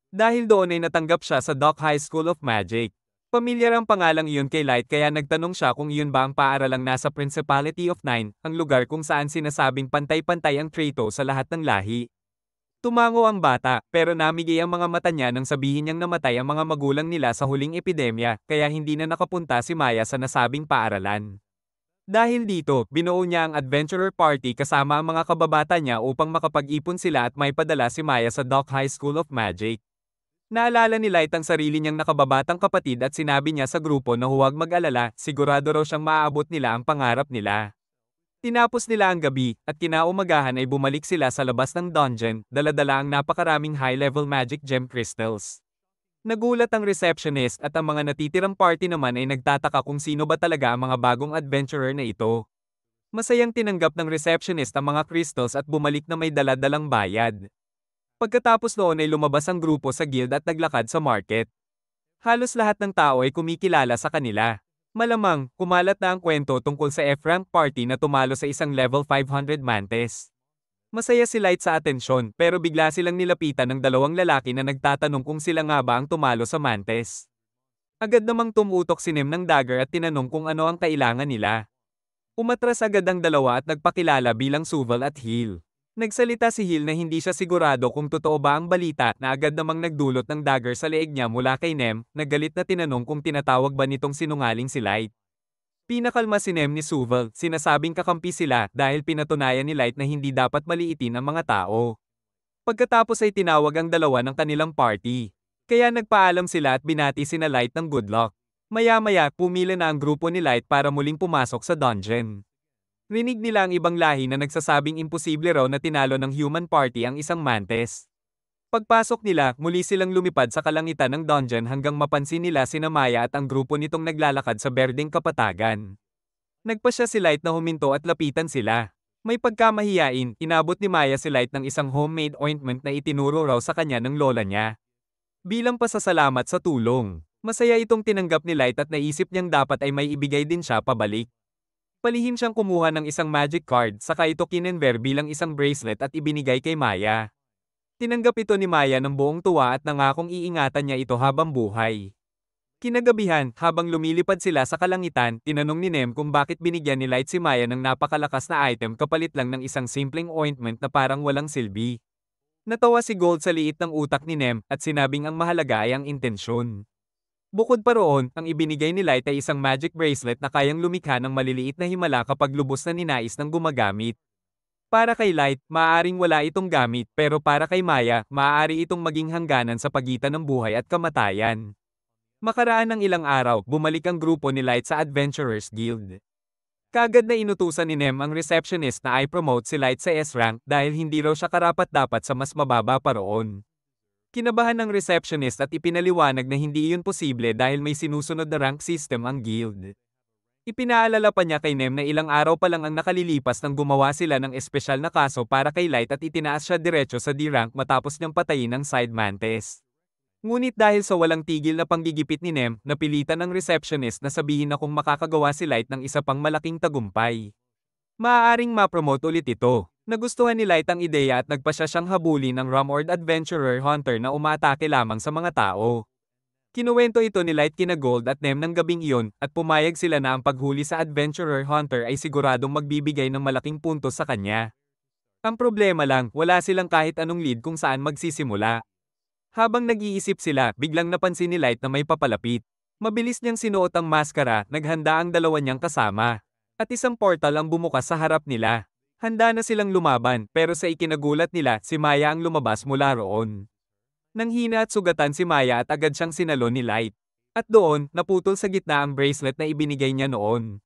Dahil doon ay natanggap siya sa Dock High School of Magic. Pamilyar ang pangalang iyon kay Light kaya nagtanong siya kung iyon ba ang paaralang nasa Principality of Nine, ang lugar kung saan sinasabing pantay-pantay ang traito sa lahat ng lahi. Tumango ang bata, pero namigay ang mga mata niya nang sabihin niyang namatay ang mga magulang nila sa huling epidemya, kaya hindi na nakapunta si Maya sa nasabing paaralan. Dahil dito, binuo niya ang adventurer party kasama ang mga kababata niya upang makapag-ipon sila at may padala si Maya sa Dock High School of Magic. Naalala ni Light ang sarili niyang nakababatang kapatid at sinabi niya sa grupo na huwag mag-alala, sigurado raw siyang maaabot nila ang pangarap nila. Tinapos nila ang gabi, at kinaumagahan ay bumalik sila sa labas ng dungeon, dala-dala ang napakaraming high-level magic gem crystals. Nagulat ang receptionist at ang mga natitirang party naman ay nagtataka kung sino ba talaga ang mga bagong adventurer na ito. Masayang tinanggap ng receptionist ang mga crystals at bumalik na may dala-dalang bayad. Pagkatapos noon ay lumabas ang grupo sa guild at naglakad sa market. Halos lahat ng tao ay kumikilala sa kanila. Malamang, kumalat na ang kwento tungkol sa F-rank party na tumalo sa isang level 500 Mantes. Masaya si Light sa atensyon pero bigla silang nilapitan ng dalawang lalaki na nagtatanong kung sila nga ba ang tumalo sa Mantes. Agad namang tumutok si Nem ng dagger at tinanong kung ano ang kailangan nila. Umatras agad ang dalawa at nagpakilala bilang Suval at Heal. Nagsalita si Hill na hindi siya sigurado kung totoo ba ang balita na agad namang nagdulot ng dagger sa leeg niya mula kay Nem, na galit na tinanong kung tinatawag ba nitong sinungaling si Light. Pinakalma si Nem ni Suval, sinasabing kakampi sila dahil pinatunayan ni Light na hindi dapat maliitin ang mga tao. Pagkatapos ay tinawag ang dalawa ng kanilang party. Kaya nagpaalam sila at binati sina Light ng good luck. Maya-maya, pumila na ang grupo ni Light para muling pumasok sa dungeon. Rinig nila ang ibang lahi na nagsasabing imposible raw na tinalo ng human party ang isang mantis. Pagpasok nila, muli silang lumipad sa kalangitan ng dungeon hanggang mapansin nila sina Maya at ang grupo nitong naglalakad sa berdeng kapatagan. Nagpasya si Light na huminto at lapitan sila. May pagkamahiyain, inabot ni Maya si Light ng isang homemade ointment na itinuro raw sa kanya ng lola niya. Bilang pasasalamat sa tulong, masaya itong tinanggap ni Light at naisip niyang dapat ay may ibigay din siya pabalik. Palihim siyang kumuha ng isang magic card, saka ito kinenver bilang isang bracelet at ibinigay kay Maya. Tinanggap ito ni Maya ng buong tuwa at nangakong iingatan niya ito habang buhay. Kinagabihan, habang lumilipad sila sa kalangitan, tinanong ni Nem kung bakit binigyan ni Light si Maya ng napakalakas na item kapalit lang ng isang simpleng ointment na parang walang silbi. Natawa si Gold sa liit ng utak ni Nem at sinabing ang mahalaga ay ang intensyon. Bukod pa roon, ang ibinigay ni Light ay isang magic bracelet na kayang lumikha ng maliliit na himala kapag lubos na ninais ng gumagamit. Para kay Light, maaaring wala itong gamit, pero para kay Maya, maaari itong maging hangganan sa pagitan ng buhay at kamatayan. Makaraan ng ilang araw, bumalik ang grupo ni Light sa Adventurers Guild. Kagad na inutusan ni Nem ang receptionist na i-promote si Light sa S-rank dahil hindi raw siya karapat-dapat sa mas mababa pa roon. Kinabahan ng receptionist at ipinaliwanag na hindi iyon posible dahil may sinusunod na rank system ang guild. Ipinaalala pa niya kay Nem na ilang araw pa lang ang nakalilipas nang gumawa sila ng espesyal na kaso para kay Light at itinaas siya diretso sa D-rank matapos niyang patayin ang side mantis. Ngunit dahil sa walang tigil na panggigipit ni Nem, napilitan ng receptionist na sabihin na kung makakagawa si Light ng isa pang malaking tagumpay, maaaring ma-promote ulit ito. Nagustuhan ni Light ang ideya at nagpasya siyang habulin ng Rumord Adventurer Hunter na umaatake lamang sa mga tao. Kinuwento ito ni Light kina Gold at Nem ng gabing iyon at pumayag sila na ang paghuli sa Adventurer Hunter ay siguradong magbibigay ng malaking puntos sa kanya. Ang problema lang, wala silang kahit anong lead kung saan magsisimula. Habang nag-iisip sila, biglang napansin ni Light na may papalapit. Mabilis niyang sinuot ang maskara, naghanda ang dalawa niyang kasama. At isang portal ang bumukas sa harap nila. Handa na silang lumaban, pero sa ikinagulat nila, si Maya ang lumabas mula roon. Nanghina at sugatan si Maya at agad siyang sinalon ni Light. At doon, naputol sa gitna ang bracelet na ibinigay niya noon.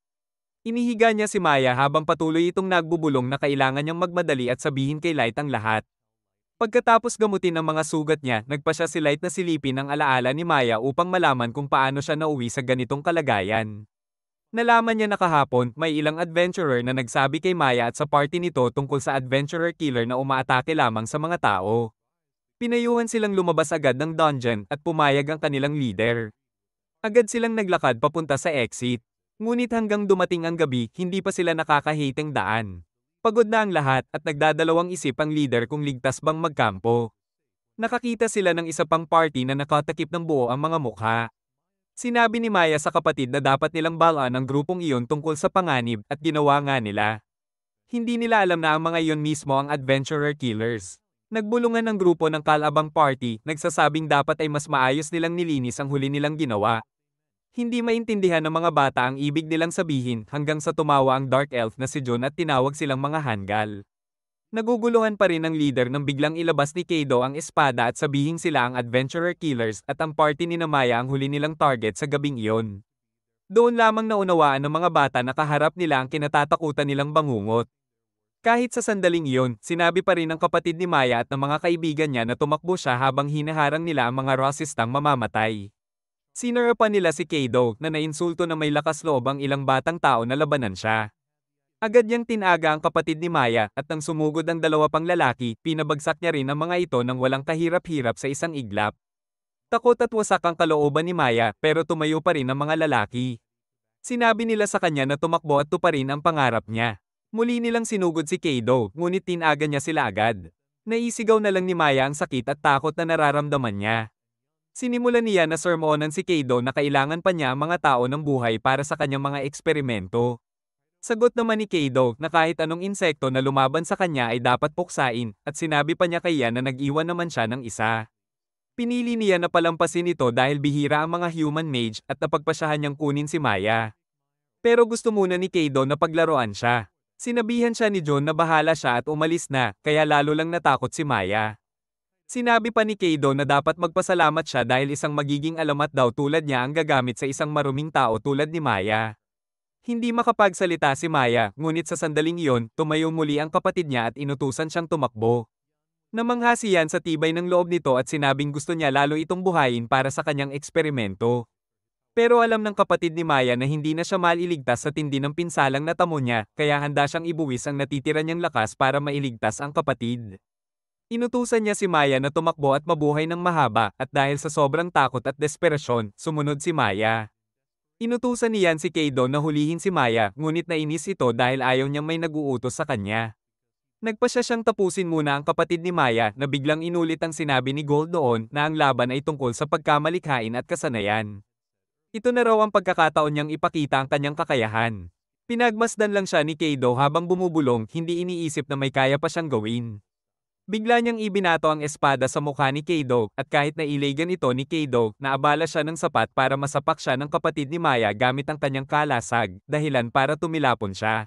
Inihiga niya si Maya habang patuloy itong nagbubulong na kailangan niyang magmadali at sabihin kay Light ang lahat. Pagkatapos gamutin ang mga sugat niya, nagpasya si Light na silipin ang alaala ni Maya upang malaman kung paano siya nauwi sa ganitong kalagayan. Nalaman niya na kahapon, may ilang adventurer na nagsabi kay Maya at sa party nito tungkol sa adventurer killer na umaatake lamang sa mga tao. Pinayuhan silang lumabas agad ng dungeon at pumayag ang kanilang leader. Agad silang naglakad papunta sa exit. Ngunit hanggang dumating ang gabi, hindi pa sila nakakahiting daan. Pagod na ang lahat at nagdadalawang isip ang leader kung ligtas bang magkampo. Nakakita sila ng isa pang party na nakatakip ng buo ang mga mukha. Sinabi ni Maya sa kapatid na dapat nilang balaan ang grupong iyon tungkol sa panganib at ginawa nga nila. Hindi nila alam na ang mga iyon mismo ang adventurer killers. Nagbulungan ng grupo ng Kalabang Party, nagsasabing dapat ay mas maayos nilang nilinis ang huli nilang ginawa. Hindi maintindihan ng mga bata ang ibig nilang sabihin hanggang sa tumawa ang Dark Elf na si John at tinawag silang mga hanggal. Naguguluhan pa rin ang leader nang biglang ilabas ni Kaido ang espada at sabihing sila ang adventurer killers at ang party ni Maya ang huli nilang target sa gabing iyon. Doon lamang naunawaan ng mga bata na kaharap nila ang kinatatakutan nilang bangungot. Kahit sa sandaling iyon, sinabi pa rin ng kapatid ni Maya at ng mga kaibigan niya na tumakbo siya habang hinaharang nila ang mga rasistang mamamatay. Sinarapan nila si Kaido na nainsulto na may lakas loob ang ilang batang tao na labanan siya. Agad niyang tinaga ang kapatid ni Maya at nang sumugod ang dalawa pang lalaki, pinabagsak niya rin ang mga ito nang walang kahirap-hirap sa isang iglap. Takot at wasak ang kalooban ni Maya pero tumayo pa rin ang mga lalaki. Sinabi nila sa kanya na tumakbo at tuparin ang pangarap niya. Muli nilang sinugod si Kaido, ngunit tinaga niya sila agad. Naisigaw na lang ni Maya ang sakit at takot na nararamdaman niya. Sinimulan niya na sermonan si Kaido na kailangan pa niya ang mga tao ng buhay para sa kanyang mga eksperimento. Sagot naman ni Keido na kahit anong insekto na lumaban sa kanya ay dapat puksain, at sinabi pa niya kay Yan na nag-iwan naman siya ng isa. Pinili niya na palampasin ito dahil bihira ang mga human mage at napagpasyahan niyang kunin si Maya. Pero gusto muna ni Keido na paglaruan siya. Sinabihan siya ni John na bahala siya at umalis na, kaya lalo lang natakot si Maya. Sinabi pa ni Keido na dapat magpasalamat siya dahil isang magiging alamat daw tulad niya ang gagamit sa isang maruming tao tulad ni Maya. Hindi makapagsalita si Maya, ngunit sa sandaling iyon, tumayo muli ang kapatid niya at inutusan siyang tumakbo. Namangha si Yan sa tibay ng loob nito at sinabing gusto niya lalo itong buhayin para sa kanyang eksperimento. Pero alam ng kapatid ni Maya na hindi na siya maliligtas sa tindi ng pinsalang natamo niya, kaya handa siyang ibuwis ang natitira niyang lakas para mailigtas ang kapatid. Inutusan niya si Maya na tumakbo at mabuhay ng mahaba, at dahil sa sobrang takot at desperasyon, sumunod si Maya. Inutusan niyan si Keido na hulihin si Maya, ngunit nainis ito dahil ayaw niyang may nag-uutos sa kanya. Nagpasya siyang tapusin muna ang kapatid ni Maya na biglang inulit ang sinabi ni Gold noon na ang laban ay tungkol sa pagkamalikhain at kasanayan. Ito na raw ang pagkakataon niyang ipakita ang kanyang kakayahan. Pinagmasdan lang siya ni Keido habang bumubulong, hindi iniisip na may kaya pa siyang gawin. Bigla niyang ibinato ang espada sa mukha ni Keido, at kahit nailagan ito ni Keido, naabala siya ng sapat para masapak siya ng kapatid ni Maya gamit ang kanyang kalasag, dahilan para tumilapon siya.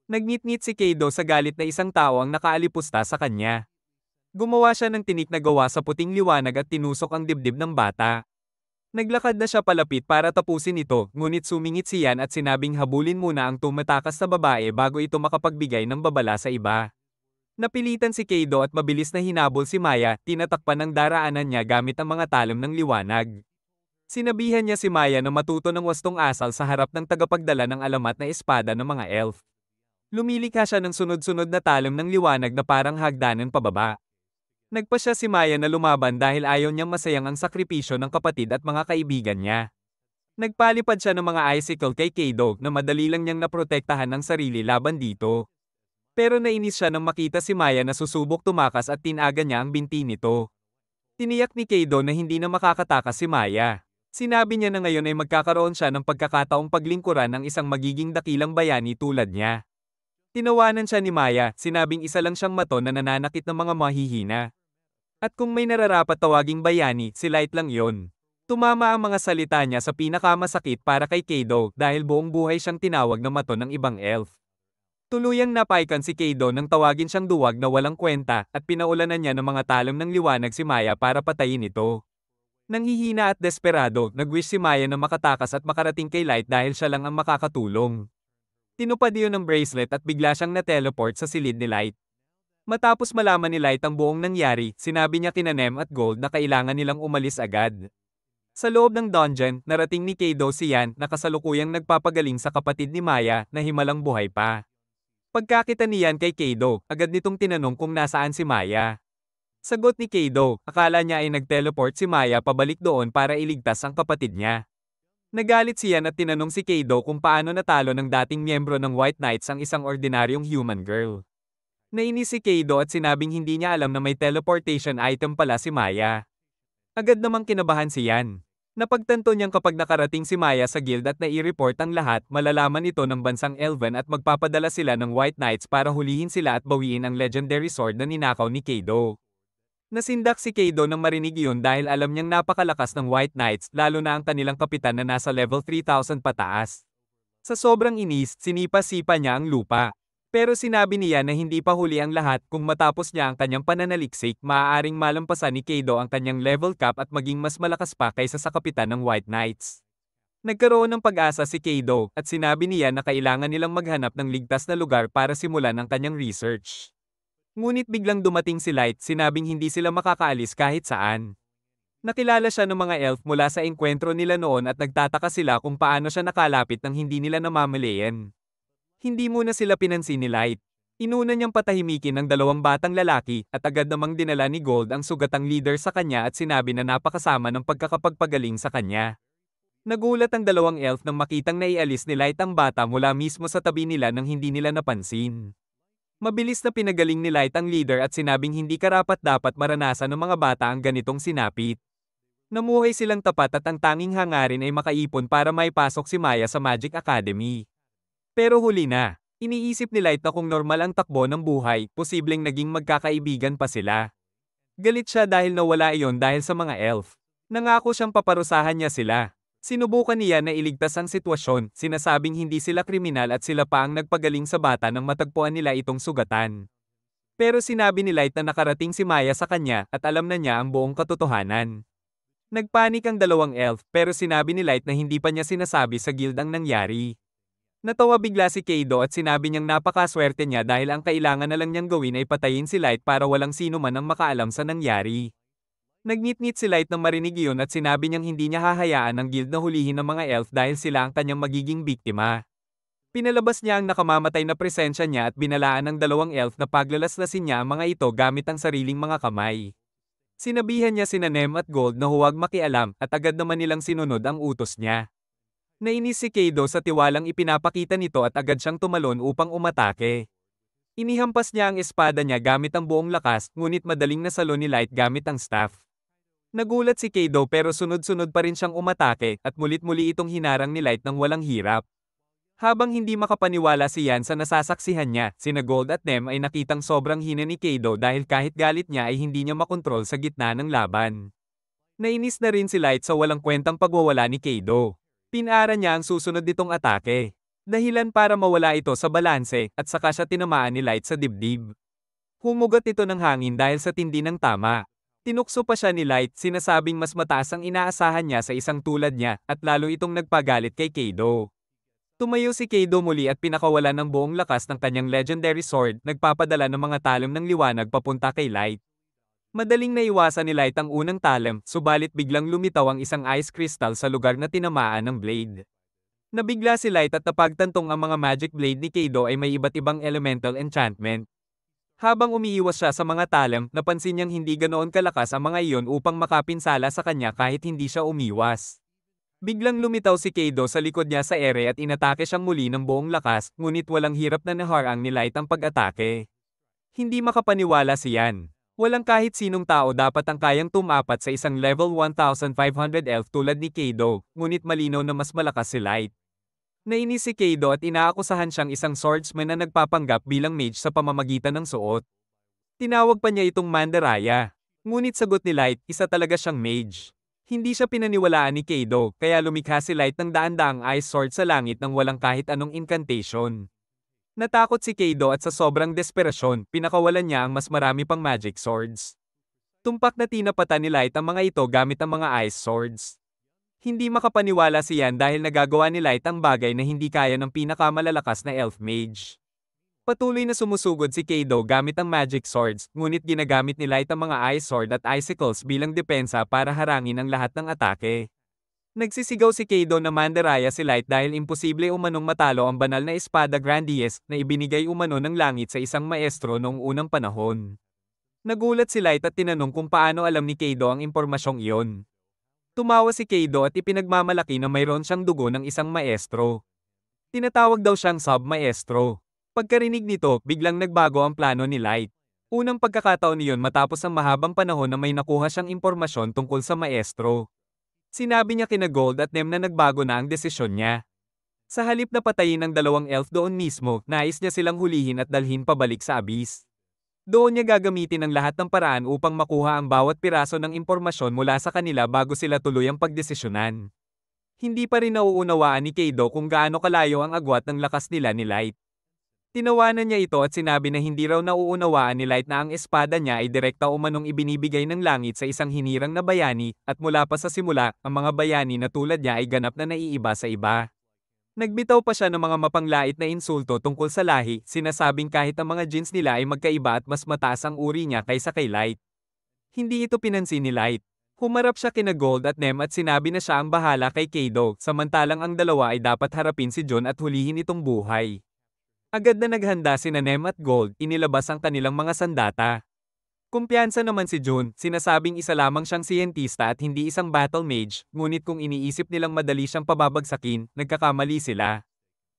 Nagngit-ngit si Keido sa galit na isang tao ang nakaalipusta sa kanya. Gumawa siya ng tinik na gawa sa puting liwanag at tinusok ang dibdib ng bata. Naglakad na siya palapit para tapusin ito, ngunit sumingit si Yan at sinabing habulin muna ang tumatakas na babae bago ito makapagbigay ng babala sa iba. Napilitan si Keido at mabilis na hinabol si Maya, tinatakpan ng daraanan niya gamit ang mga talim ng liwanag. Sinabihan niya si Maya na matuto ng wastong asal sa harap ng tagapagdala ng alamat na espada ng mga elf. Lumilikha siya ng sunod-sunod na talim ng liwanag na parang hagdanan pababa. Nagpasya si Maya na lumaban dahil ayaw niyang masayang ang sakripisyo ng kapatid at mga kaibigan niya. Nagpalipad siya ng mga icicle kay Keido na madali lang niyang naprotektahan ang sarili laban dito. Pero nainis siya nang makita si Maya na susubok tumakas at tinaga niya ang binti nito. Tiniyak ni Keido na hindi na makakatakas si Maya. Sinabi niya na ngayon ay magkakaroon siya ng pagkakataong paglingkuran ng isang magiging dakilang bayani tulad niya. Tinawanan siya ni Maya, sinabing isa lang siyang mato na nananakit ng mga mahihina. At kung may nararapat tawaging bayani, si Light lang yon. Tumama ang mga salita niya sa pinakamasakit para kay Keido dahil buong buhay siyang tinawag na mato ng ibang elf. Tuluyang napaikan si Keido nang tawagin siyang duwag na walang kwenta at pinaulanan niya ng mga talim ng liwanag si Maya para patayin ito. Nanghihina at desperado, nag-wish si Maya na makatakas at makarating kay Light dahil siya lang ang makakatulong. Tinupad iyon ng bracelet at bigla siyang na-teleport sa silid ni Light. Matapos malaman ni Light ang buong nangyari, sinabi niya kina Nem at Gold na kailangan nilang umalis agad. Sa loob ng dungeon, narating ni Keido si Yan na kasalukuyang nagpapagaling sa kapatid ni Maya na himalang buhay pa. Pagkakita niyan kay Keido, agad nitong tinanong kung nasaan si Maya. Sagot ni Keido, akala niya ay nag-teleport si Maya pabalik doon para iligtas ang kapatid niya. Nagalit siya at tinanong si Keido kung paano natalo ng dating miyembro ng White Knights ang isang ordinaryong human girl. Nainis si Keido at sinabing hindi niya alam na may teleportation item pala si Maya. Agad namang kinabahan si Yan. Napagtanto niyang kapag nakarating si Maya sa guild at nai-report ang lahat, malalaman ito ng bansang Elven at magpapadala sila ng White Knights para hulihin sila at bawiin ang legendary sword na ninakaw ni Keido. Nasindak si Keido nang marinig iyon dahil alam niyang napakalakas ng White Knights, lalo na ang kanilang kapitan na nasa level 3,000 pataas. Sa sobrang inis, sinipa-sipa niya ang lupa. Pero sinabi niya na hindi pa huli ang lahat, kung matapos niya ang kanyang pananaliksik, maaaring malampasan ni Keido ang kanyang level cap at maging mas malakas pa kaysa sa kapitan ng White Knights. Nagkaroon ng pag-asa si Keido at sinabi niya na kailangan nilang maghanap ng ligtas na lugar para simulan ang kanyang research. Ngunit biglang dumating si Light, sinabing hindi sila makakaalis kahit saan. Nakilala siya ng mga elf mula sa engkwentro nila noon at nagtataka sila kung paano siya nakalapit nang hindi nila namamalayan. Hindi muna sila pinansin ni Light. Inuna niyang patahimikin ang dalawang batang lalaki at agad namang dinala ni Gold ang sugatang leader sa kanya at sinabi na napakasama ng pagkakapagpagaling sa kanya. Nagulat ang dalawang elf nang makitang naialis ni Light ang bata mula mismo sa tabi nila nang hindi nila napansin. Mabilis na pinagaling ni Light ang leader at sinabing hindi karapat-dapat maranasan ng mga bata ang ganitong sinapit. Namuhay silang tapat at ang tanging hangarin ay makaipon para maipasok si Maya sa Magic Academy. Pero huli na. Iniisip ni Light na kung normal ang takbo ng buhay, posibleng naging magkakaibigan pa sila. Galit siya dahil nawala iyon dahil sa mga elf. Nangako siyang paparusahan niya sila. Sinubukan niya na iligtas ang sitwasyon, sinasabing hindi sila kriminal at sila pa ang nagpagaling sa bata nang matagpuan nila itong sugatan. Pero sinabi ni Light na nakarating si Maya sa kanya at alam na niya ang buong katotohanan. Nagpanik ang dalawang elf pero sinabi ni Light na hindi pa niya sinasabi sa guild ang nangyari. Natawa bigla si Kaido at sinabi niyang napakaswerte niya dahil ang kailangan na lang niyang gawin ay patayin si Light para walang sino man ang makaalam sa nangyari. Nagngit-ngit si Light nang marinig iyon at sinabi niyang hindi niya hahayaan ang guild na hulihin ng mga elf dahil sila ang kanyang magiging biktima. Pinalabas niya ang nakamamatay na presensya niya at binalaan ng dalawang elf na paglalaslasin niya ang mga ito gamit ang sariling mga kamay. Sinabihan niya sina Nem at Gold na huwag makialam at agad naman nilang sinunod ang utos niya. Nainis si Kaido sa tiwalang ipinapakita nito at agad siyang tumalon upang umatake. Inihampas niya ang espada niya gamit ang buong lakas, ngunit madaling nasalo ni Light gamit ang staff. Nagulat si Kaido pero sunod-sunod pa rin siyang umatake at mulit-muli itong hinarang ni Light ng walang hirap. Habang hindi makapaniwala si Yan sa nasasaksihan niya, sina Gold at Nem ay nakitang sobrang hina ni Kaido dahil kahit galit niya ay hindi niya makontrol sa gitna ng laban. Nainis na rin si Light sa walang kwentang pagwawala ni Kaido. Pinara niya ang susunod nitong atake. Dahilan para mawala ito sa balanse at saka siya tinamaan ni Light sa dibdib. Humugot ito ng hangin dahil sa tindi ng tama. Tinukso pa siya ni Light, sinasabing mas mataas ang inaasahan niya sa isang tulad niya at lalo itong nagpagalit kay Kaido. Tumayo si Kaido muli at pinakawalan ng buong lakas ng kanyang legendary sword, nagpapadala ng mga talim ng liwanag papunta kay Light. Madaling naiwasan ni Light ang unang talim, subalit biglang lumitaw ang isang ice crystal sa lugar na tinamaan ng blade. Nabigla si Light at napagtantong ang mga magic blade ni Kaido ay may iba't ibang elemental enchantment. Habang umiiwas siya sa mga talim, napansin niyang hindi ganoon kalakas ang mga iyon upang makapinsala sa kanya kahit hindi siya umiwas. Biglang lumitaw si Kaido sa likod niya sa ere at inatake siyang muli ng buong lakas, ngunit walang hirap na naharang ni Light ang pag-atake. Hindi makapaniwala si Yan. Walang kahit sinong tao dapat ang kayang tumapat sa isang level 1,500 elf tulad ni Kaido, ngunit malinaw na mas malakas si Light. Nainis si Kaido at inaakusahan siyang isang swordsman na nagpapanggap bilang mage sa pamamagitan ng suot. Tinawag pa niya itong Mandaraya. Ngunit sagot ni Light, isa talaga siyang mage. Hindi siya pinaniwalaan ni Kaido, kaya lumikha si Light ng daan-daang ice sword sa langit nang walang kahit anong incantation. Natakot si Kaido at sa sobrang desperasyon, pinakawalan niya ang mas marami pang magic swords. Tumpak na tinapatan ni Light ang mga ito gamit ang mga ice swords. Hindi makapaniwala si Yan dahil nagagawa ni Light ang bagay na hindi kaya ng pinakamalalakas na elf mage. Patuloy na sumusugod si Kaido gamit ang magic swords, ngunit ginagamit ni Light ang mga ice sword at icicles bilang depensa para harangin ang lahat ng atake. Nagsisigaw si Kaido na mandaraya si Light dahil imposible umanong matalo ang banal na espada Grandies na ibinigay umano ng langit sa isang maestro noong unang panahon. Nagulat si Light at tinanong kung paano alam ni Kaido ang impormasyong iyon. Tumawa si Kaido at ipinagmamalaki na mayroon siyang dugo ng isang maestro. Tinatawag daw siyang sub-maestro. Pagkarinig nito, biglang nagbago ang plano ni Light. Unang pagkakataon niyon matapos ang mahabang panahon na may nakuha siyang impormasyon tungkol sa maestro. Sinabi niya kina Gold at Nem na nagbago na ang desisyon niya. Sa halip na patayin ng dalawang elf doon mismo, nais niya silang hulihin at dalhin pabalik sa abyss. Doon niya gagamitin ang lahat ng paraan upang makuha ang bawat piraso ng impormasyon mula sa kanila bago sila tuluyang pagdesisyonan. Hindi pa rin nauunawaan ni Kaido kung gaano kalayo ang agwat ng lakas nila ni Light. Tinawanan niya ito at sinabi na hindi raw nauunawaan ni Light na ang espada niya ay direkta umanong ibinibigay ng langit sa isang hinirang na bayani, at mula pa sa simula, ang mga bayani na tulad niya ay ganap na naiiba sa iba. Nagbitaw pa siya ng mga mapanglait na insulto tungkol sa lahi, sinasabing kahit ang mga genes nila ay magkaiba at mas mataas ang uri niya kaysa kay Light. Hindi ito pinansin ni Light. Humarap siya kina Gold at Nem at sinabi na siya ang bahala kay Kaido, samantalang ang dalawa ay dapat harapin si John at hulihin itong buhay. Agad na naghanda sina Nem at Gold, inilabas ang kanilang mga sandata. Kumpiyansa naman si Jun, sinasabing isa lamang siyang siyentista at hindi isang battle mage, ngunit kung iniisip nilang madali siyang pababagsakin, nagkakamali sila.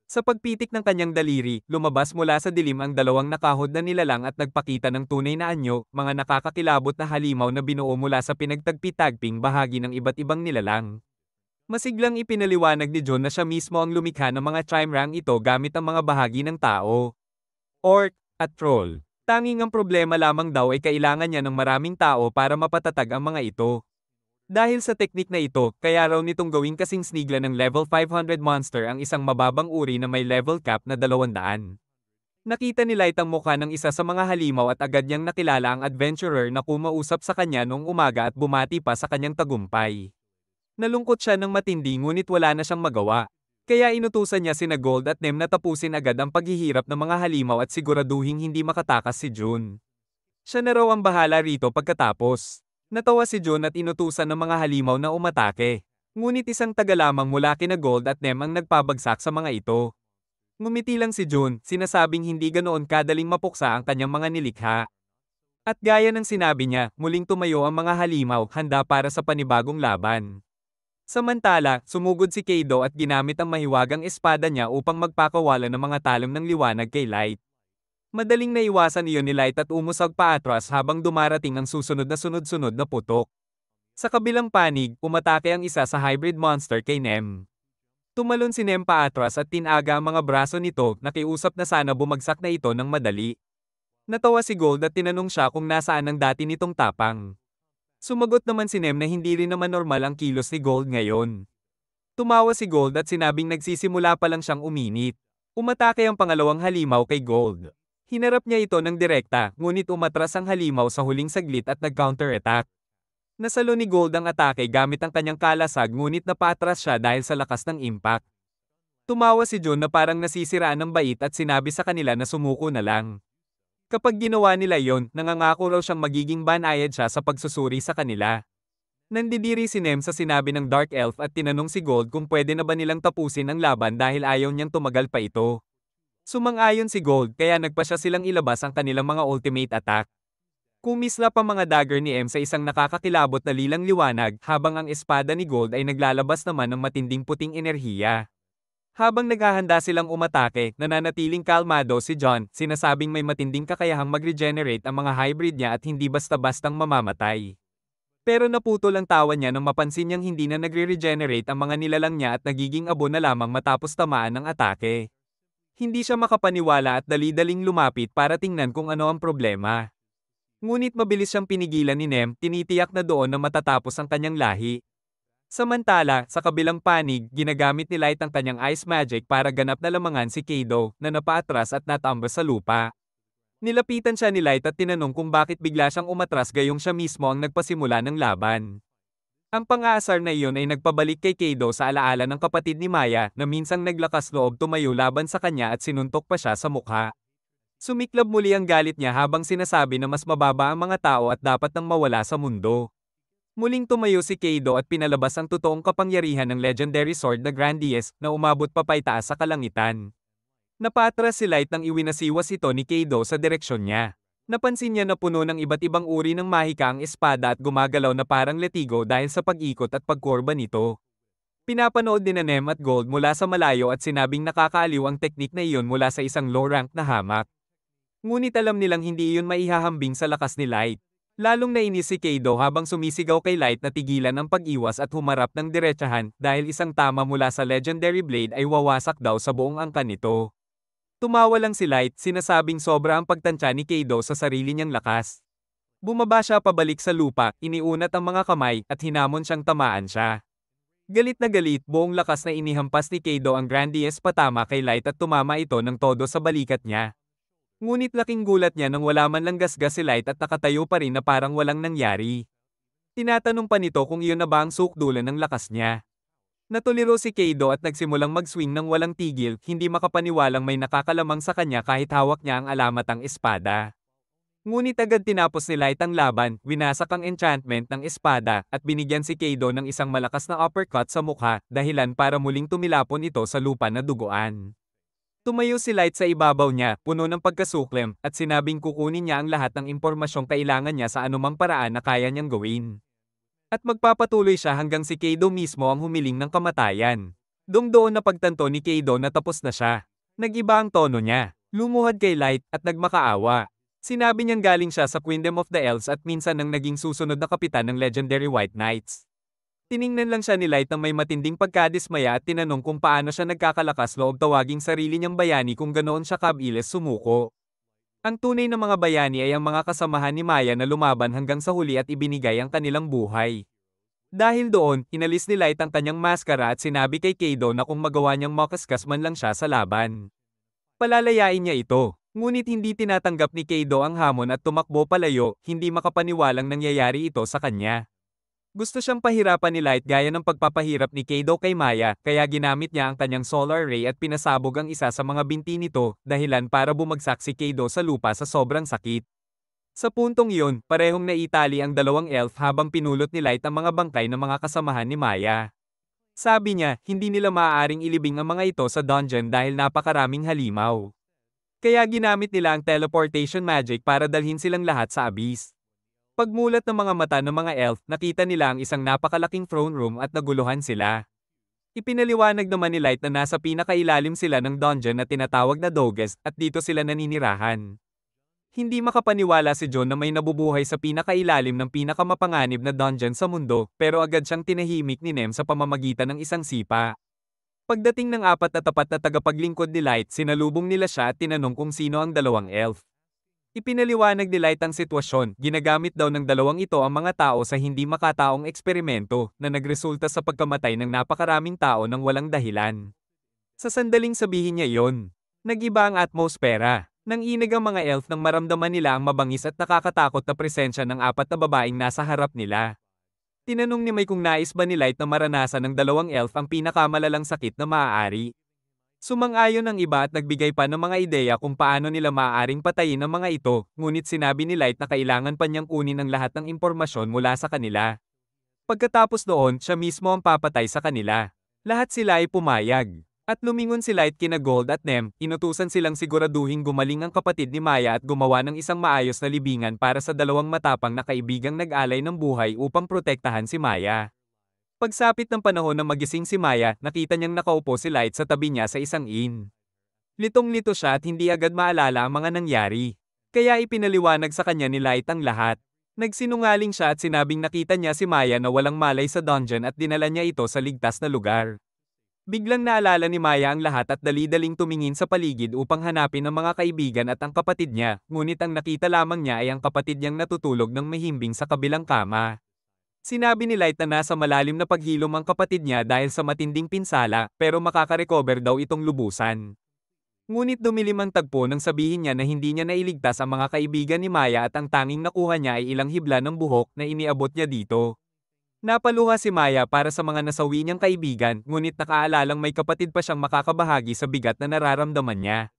Sa pagpitik ng kanyang daliri, lumabas mula sa dilim ang dalawang nakahod na nilalang at nagpakita ng tunay na anyo, mga nakakakilabot na halimaw na binuo mula sa pinagtagpi-tagping bahagi ng iba't ibang nilalang. Masiglang ipinaliwanag ni John na siya mismo ang lumikha ng mga Chimerang ito gamit ang mga bahagi ng tao, orc, at troll. Tanging ang problema lamang daw ay kailangan niya ng maraming tao para mapatatag ang mga ito. Dahil sa teknik na ito, kaya raw nitong gawing kasing snigla ng level 500 monster ang isang mababang uri na may level cap na 200. Nakita ni Light ang mukha ng isa sa mga halimaw at agad niyang nakilala ang adventurer na kumausap sa kanya noong umaga at bumati pa sa kanyang tagumpay. Nalungkot siya ng matindi ngunit wala na siyang magawa. Kaya inutusan niya sina Gold at Nem na tapusin agad ang paghihirap ng mga halimaw at siguraduhing hindi makatakas si June. Siya na raw ang bahala rito pagkatapos. Natawa si June at inutusan ng mga halimaw na umatake. Ngunit isang taga lamang mula kina Gold at Nem ang nagpabagsak sa mga ito. Ngumiti lang si June, sinasabing hindi ganoon kadaling mapuksa ang kanyang mga nilikha. At gaya ng sinabi niya, muling tumayo ang mga halimaw, handa para sa panibagong laban. Samantala, sumugod si Kaido at ginamit ang mahiwagang espada niya upang magpakawala ng mga talim ng liwanag kay Light. Madaling naiwasan iyon ni Light at umusag paatras habang dumarating ang susunod na sunod-sunod na putok. Sa kabilang panig, umatake ang isa sa hybrid monster kay Nem. Tumalon si Nem paatras at tinaga ang mga braso nito, nakiusap na sana bumagsak na ito ng madali. Natawa si Gold at tinanong siya kung nasaan ang dati nitong tapang. Sumagot naman si Nem na hindi rin naman normal ang kilos ni Gold ngayon. Tumawa si Gold at sinabing nagsisimula pa lang siyang uminit. Umatake ang pangalawang halimaw kay Gold. Hinarap niya ito ng direkta, ngunit umatras ang halimaw sa huling saglit at nag-counterattack. Nasalo ni Gold ang atake gamit ang kanyang kalasag ngunit napaatras siya dahil sa lakas ng impact. Tumawa si June na parang nasisiraan ng bait at sinabi sa kanila na sumuko na lang. Kapag ginawa nila yon, nangangako raw siyang magiging banayad siya sa pagsusuri sa kanila. Nandidiri si Nem sa sinabi ng Dark Elf at tinanong si Gold kung pwede na ba nilang tapusin ang laban dahil ayaw niyang tumagal pa ito. Sumang-ayon si Gold kaya nagpa siya silang ilabas ang kanilang mga ultimate attack. Kumislap ang mga dagger ni M sa isang nakakakilabot na lilang liwanag habang ang espada ni Gold ay naglalabas naman ng matinding puting enerhiya. Habang naghahanda silang umatake, nananatiling kalmado si John, sinasabing may matinding kakayahang mag-regenerate ang mga hybrid niya at hindi basta-bastang mamamatay. Pero naputol ang tawa niya nang mapansin niyang hindi na nagre-regenerate ang mga nilalang niya at nagiging abo na lamang matapos tamaan ng atake. Hindi siya makapaniwala at dali-daling lumapit para tingnan kung ano ang problema. Ngunit mabilis siyang pinigilan ni Nem, tinitiyak na doon na matatapos ang kanyang lahi. Samantala, sa kabilang panig, ginagamit ni Light ang kanyang ice magic para ganap na lamangan si Kaido, na napaatras at natambas sa lupa. Nilapitan siya ni Light at tinanong kung bakit bigla siyang umatras gayong siya mismo ang nagpasimula ng laban. Ang pang-aasar na iyon ay nagpabalik kay Kaido sa alaala ng kapatid ni Maya na minsang naglakas loob tumayo laban sa kanya at sinuntok pa siya sa mukha. Sumiklab muli ang galit niya habang sinasabi na mas mababa ang mga tao at dapat nang mawala sa mundo. Muling tumayo si Kaido at pinalabas ang totoong kapangyarihan ng legendary sword na Grandies na umabot pa paitaas sa kalangitan. Napatras si Light nang iwinasiwas ito ni Kaido sa direksyon niya. Napansin niya na puno ng iba't ibang uri ng mahika ang espada at gumagalaw na parang letigo dahil sa pag-ikot at pagkurba nito. Pinapanood din na Nem at Gold mula sa malayo at sinabing nakakaaliw ang teknik na iyon mula sa isang low-rank na hamak. Ngunit alam nilang hindi iyon maihahambing sa lakas ni Light. Lalong nainis si Kaido habang sumisigaw kay Light na tigilan ang pag-iwas at humarap ng diretsahan dahil isang tama mula sa legendary blade ay wawasak daw sa buong angkan nito. Tumawa lang si Light, sinasabing sobra ang pagtantya ni Kaido sa sarili niyang lakas. Bumaba siya pabalik sa lupa, iniunat ang mga kamay, at hinamon siyang tamaan siya. Galit na galit, buong lakas na inihampas ni Kaido ang Grandies patama kay Light at tumama ito ng todo sa balikat niya. Ngunit laking gulat niya nang wala man lang gasgas si Light at nakatayo pa rin na parang walang nangyari. Tinatanong pa nito kung iyon na ba ang sukdulan ng lakas niya. Natuliro si Kaido at nagsimulang mag-swing ng walang tigil, hindi makapaniwalang may nakakalamang sa kanya kahit hawak niya ang alamatang espada. Ngunit agad tinapos ni Light ang laban, winasak ang enchantment ng espada, at binigyan si Kaido ng isang malakas na uppercut sa mukha, dahilan para muling tumilapon ito sa lupa na duguan. Tumayo si Light sa ibabaw niya, puno ng pagkasuklem, at sinabing kukunin niya ang lahat ng impormasyong kailangan niya sa anumang paraan na kaya niyang gawin. At magpapatuloy siya hanggang si Kaido mismo ang humiling ng kamatayan. Doon na pagtanto ni Kaido na tapos na siya. Nag-iba ang tono niya. Lumuhad kay Light at nagmakaawa. Sinabi niyang galing siya sa Queendom of the Elves at minsan nang naging susunod na kapitan ng Legendary White Knights. Tiningnan lang siya ni Light ng may matinding pagkadismaya at tinanong kung paano siya nagkakalakas loob tawaging sarili niyang bayani kung ganoon siya kabilis sumuko. Ang tunay na mga bayani ay ang mga kasamahan ni Maya na lumaban hanggang sa huli at ibinigay ang kanilang buhay. Dahil doon, inalis ni Light ang kanyang maskara at sinabi kay Kaido na kung magawa niyang makaskas man lang siya sa laban, palalayain niya ito. Ngunit hindi tinatanggap ni Kaido ang hamon at tumakbo palayo, hindi makapaniwalang nangyayari ito sa kanya. Gusto siyang pahirapan ni Light gaya ng pagpapahirap ni Kaido kay Maya, kaya ginamit niya ang kanyang solar ray at pinasabog ang isa sa mga binti nito, dahilan para bumagsak si Kaido sa lupa sa sobrang sakit. Sa puntong iyon, parehong naitali ang dalawang elf habang pinulot ni Light ang mga bangkay ng mga kasamahan ni Maya. Sabi niya, hindi nila maaaring ilibing ang mga ito sa dungeon dahil napakaraming halimaw. Kaya ginamit nila ang teleportation magic para dalhin silang lahat sa abyss. Pagmulat ng mga mata ng mga elf, nakita nila ang isang napakalaking throne room at naguluhan sila. Ipinaliwanag naman ni Light na nasa pinakailalim sila ng dungeon na tinatawag na Doges at dito sila naninirahan. Hindi makapaniwala si John na may nabubuhay sa pinakailalim ng pinakamapanganib na dungeon sa mundo, pero agad siyang tinahimik ni Nem sa pamamagitan ng isang sipa. Pagdating ng apat na tapat na tagapaglingkod ni Light, sinalubong nila siya at tinanong kung sino ang dalawang elf. Ipinaliwanag ni Light ang sitwasyon, ginagamit daw ng dalawang ito ang mga tao sa hindi makataong eksperimento, na nagresulta sa pagkamatay ng napakaraming tao ng walang dahilan. Sa sandaling sabihin niya iyon, nag-iba ang atmosfera. Nanginig ang mga elf nang maramdaman nila ang mabangis at nakakatakot na presensya ng apat na babaeng nasa harap nila. Tinanong ni May kung nais ba ni Light na maranasan ng dalawang elf ang pinakamalalang sakit na maaari. Sumang-ayon ang iba at nagbigay pa ng mga ideya kung paano nila maaaring patayin ang mga ito, ngunit sinabi ni Light na kailangan pa niyang kunin ang lahat ng impormasyon mula sa kanila. Pagkatapos doon, siya mismo ang papatay sa kanila. Lahat sila ay pumayag. At lumingon si Light kina Gold at Nem, inutusan silang siguraduhing gumaling ang kapatid ni Maya at gumawa ng isang maayos na libingan para sa dalawang matapang na kaibigang nag-alay ng buhay upang protektahan si Maya. Pagsapit ng panahon na magising si Maya, nakita niyang nakaupo si Light sa tabi niya sa isang inn. Litong-lito siya at hindi agad maalala ang mga nangyari. Kaya ipinaliwanag sa kanya ni Light ang lahat. Nagsinungaling siya at sinabing nakita niya si Maya na walang malay sa dungeon at dinala niya ito sa ligtas na lugar. Biglang naalala ni Maya ang lahat at dali-daling tumingin sa paligid upang hanapin ang mga kaibigan at ang kapatid niya, ngunit ang nakita lamang niya ay ang kapatid niyang natutulog ng mahimbing sa kabilang kama. Sinabi ni Light na nasa malalim na paghilom ang kapatid niya dahil sa matinding pinsala, pero makaka-recover daw itong lubusan. Ngunit dumilim ang tagpo nang sabihin niya na hindi niya nailigtas ang mga kaibigan ni Maya at ang tanging nakuha niya ay ilang hibla ng buhok na iniabot niya dito. Napaluha si Maya para sa mga nasawi niyang kaibigan, ngunit nakaalalang may kapatid pa siyang makakabahagi sa bigat na nararamdaman niya.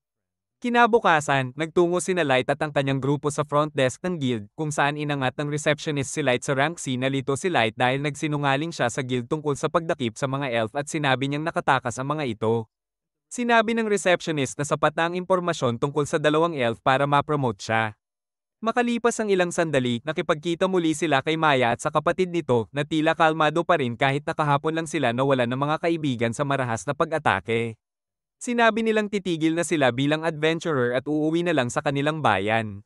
Kinabukasan, nagtungo sina Light at ang kanyang grupo sa front desk ng guild, kung saan inangat ng receptionist si Light sa rank C. Nalito si Light dahil nagsinungaling siya sa guild tungkol sa pagdakip sa mga elf at sinabi niyang nakatakas ang mga ito. Sinabi ng receptionist na sapat na ang impormasyon tungkol sa dalawang elf para ma-promote siya. Makalipas ang ilang sandali, nakipagkita muli sila kay Maya at sa kapatid nito na tila kalmado pa rin kahit nakahapon lang sila nawalan ng mga kaibigan sa marahas na pag-atake. Sinabi nilang titigil na sila bilang adventurer at uuwi na lang sa kanilang bayan.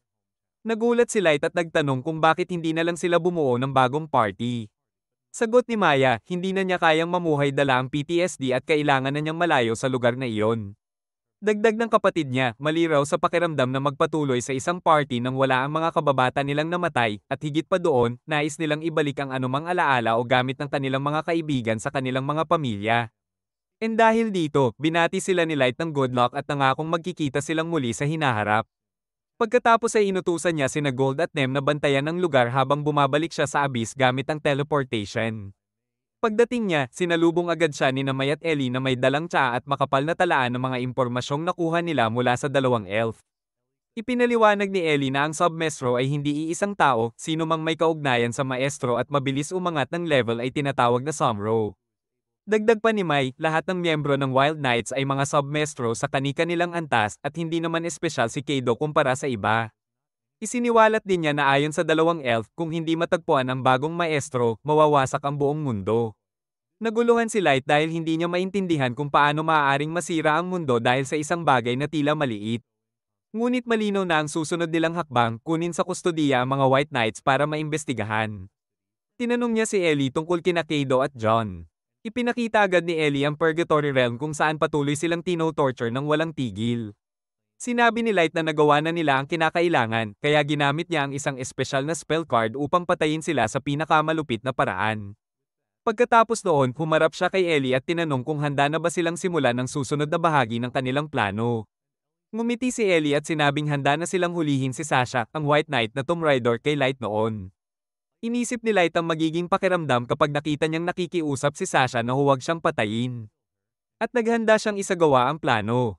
Nagulat si Light at nagtanong kung bakit hindi na lang sila bumuo ng bagong party. Sagot ni Maya, hindi na niya kayang mamuhay dala ang PTSD at kailangan na niyang malayo sa lugar na iyon. Dagdag ng kapatid niya, mali raw sa pakiramdam na magpatuloy sa isang party nang wala ang mga kababata nilang namatay, at higit pa doon, nais nilang ibalik ang anumang alaala o gamit ng kanilang mga kaibigan sa kanilang mga pamilya. And dahil dito, binati sila ni Light ng good luck at nangakong magkikita silang muli sa hinaharap. Pagkatapos ay inutusan niya sina Gold at Nem na bantayan ang lugar habang bumabalik siya sa abyss gamit ang teleportation. Pagdating niya, sinalubong agad siya ni May at Ellie na may dalang tsaa at makapal na talaan ng mga impormasyong nakuha nila mula sa dalawang elf. Ipinaliwanag ni Ellie na ang submaestro ay hindi iisang tao, sino mang may kaugnayan sa maestro at mabilis umangat ng level ay tinatawag na Somro. Dagdag pa ni May, lahat ng miyembro ng Wild Knights ay mga submaestro sa kani-kanilang antas at hindi naman espesyal si Kaido kumpara sa iba. Isiniwalat din niya na ayon sa dalawang elf, kung hindi matagpuan ang bagong maestro, mawawasak ang buong mundo. Naguluhan si Light dahil hindi niya maintindihan kung paano maaaring masira ang mundo dahil sa isang bagay na tila maliit. Ngunit malinaw na ang susunod nilang hakbang, kunin sa kustodiya ang mga White Knights para maimbestigahan. Tinanong niya si Ellie tungkol kina Kaido at John. Ipinakita agad ni Ellie ang Purgatory Realm kung saan patuloy silang tino-torture ng walang tigil. Sinabi ni Light na nagawa na nila ang kinakailangan, kaya ginamit niya ang isang espesyal na spell card upang patayin sila sa pinakamalupit na paraan. Pagkatapos noon, humarap siya kay Ellie at tinanong kung handa na ba silang simulan ang susunod na bahagi ng kanilang plano. Ngumiti si Ellie at sinabing handa na silang hulihin si Sasha, ang White Knight na Tomb Raider kay Light noon. Inisip ni Light ang magiging pakiramdam kapag nakita niyang nakikiusap si Sasha na huwag siyang patayin. At naghanda siyang isagawa ang plano.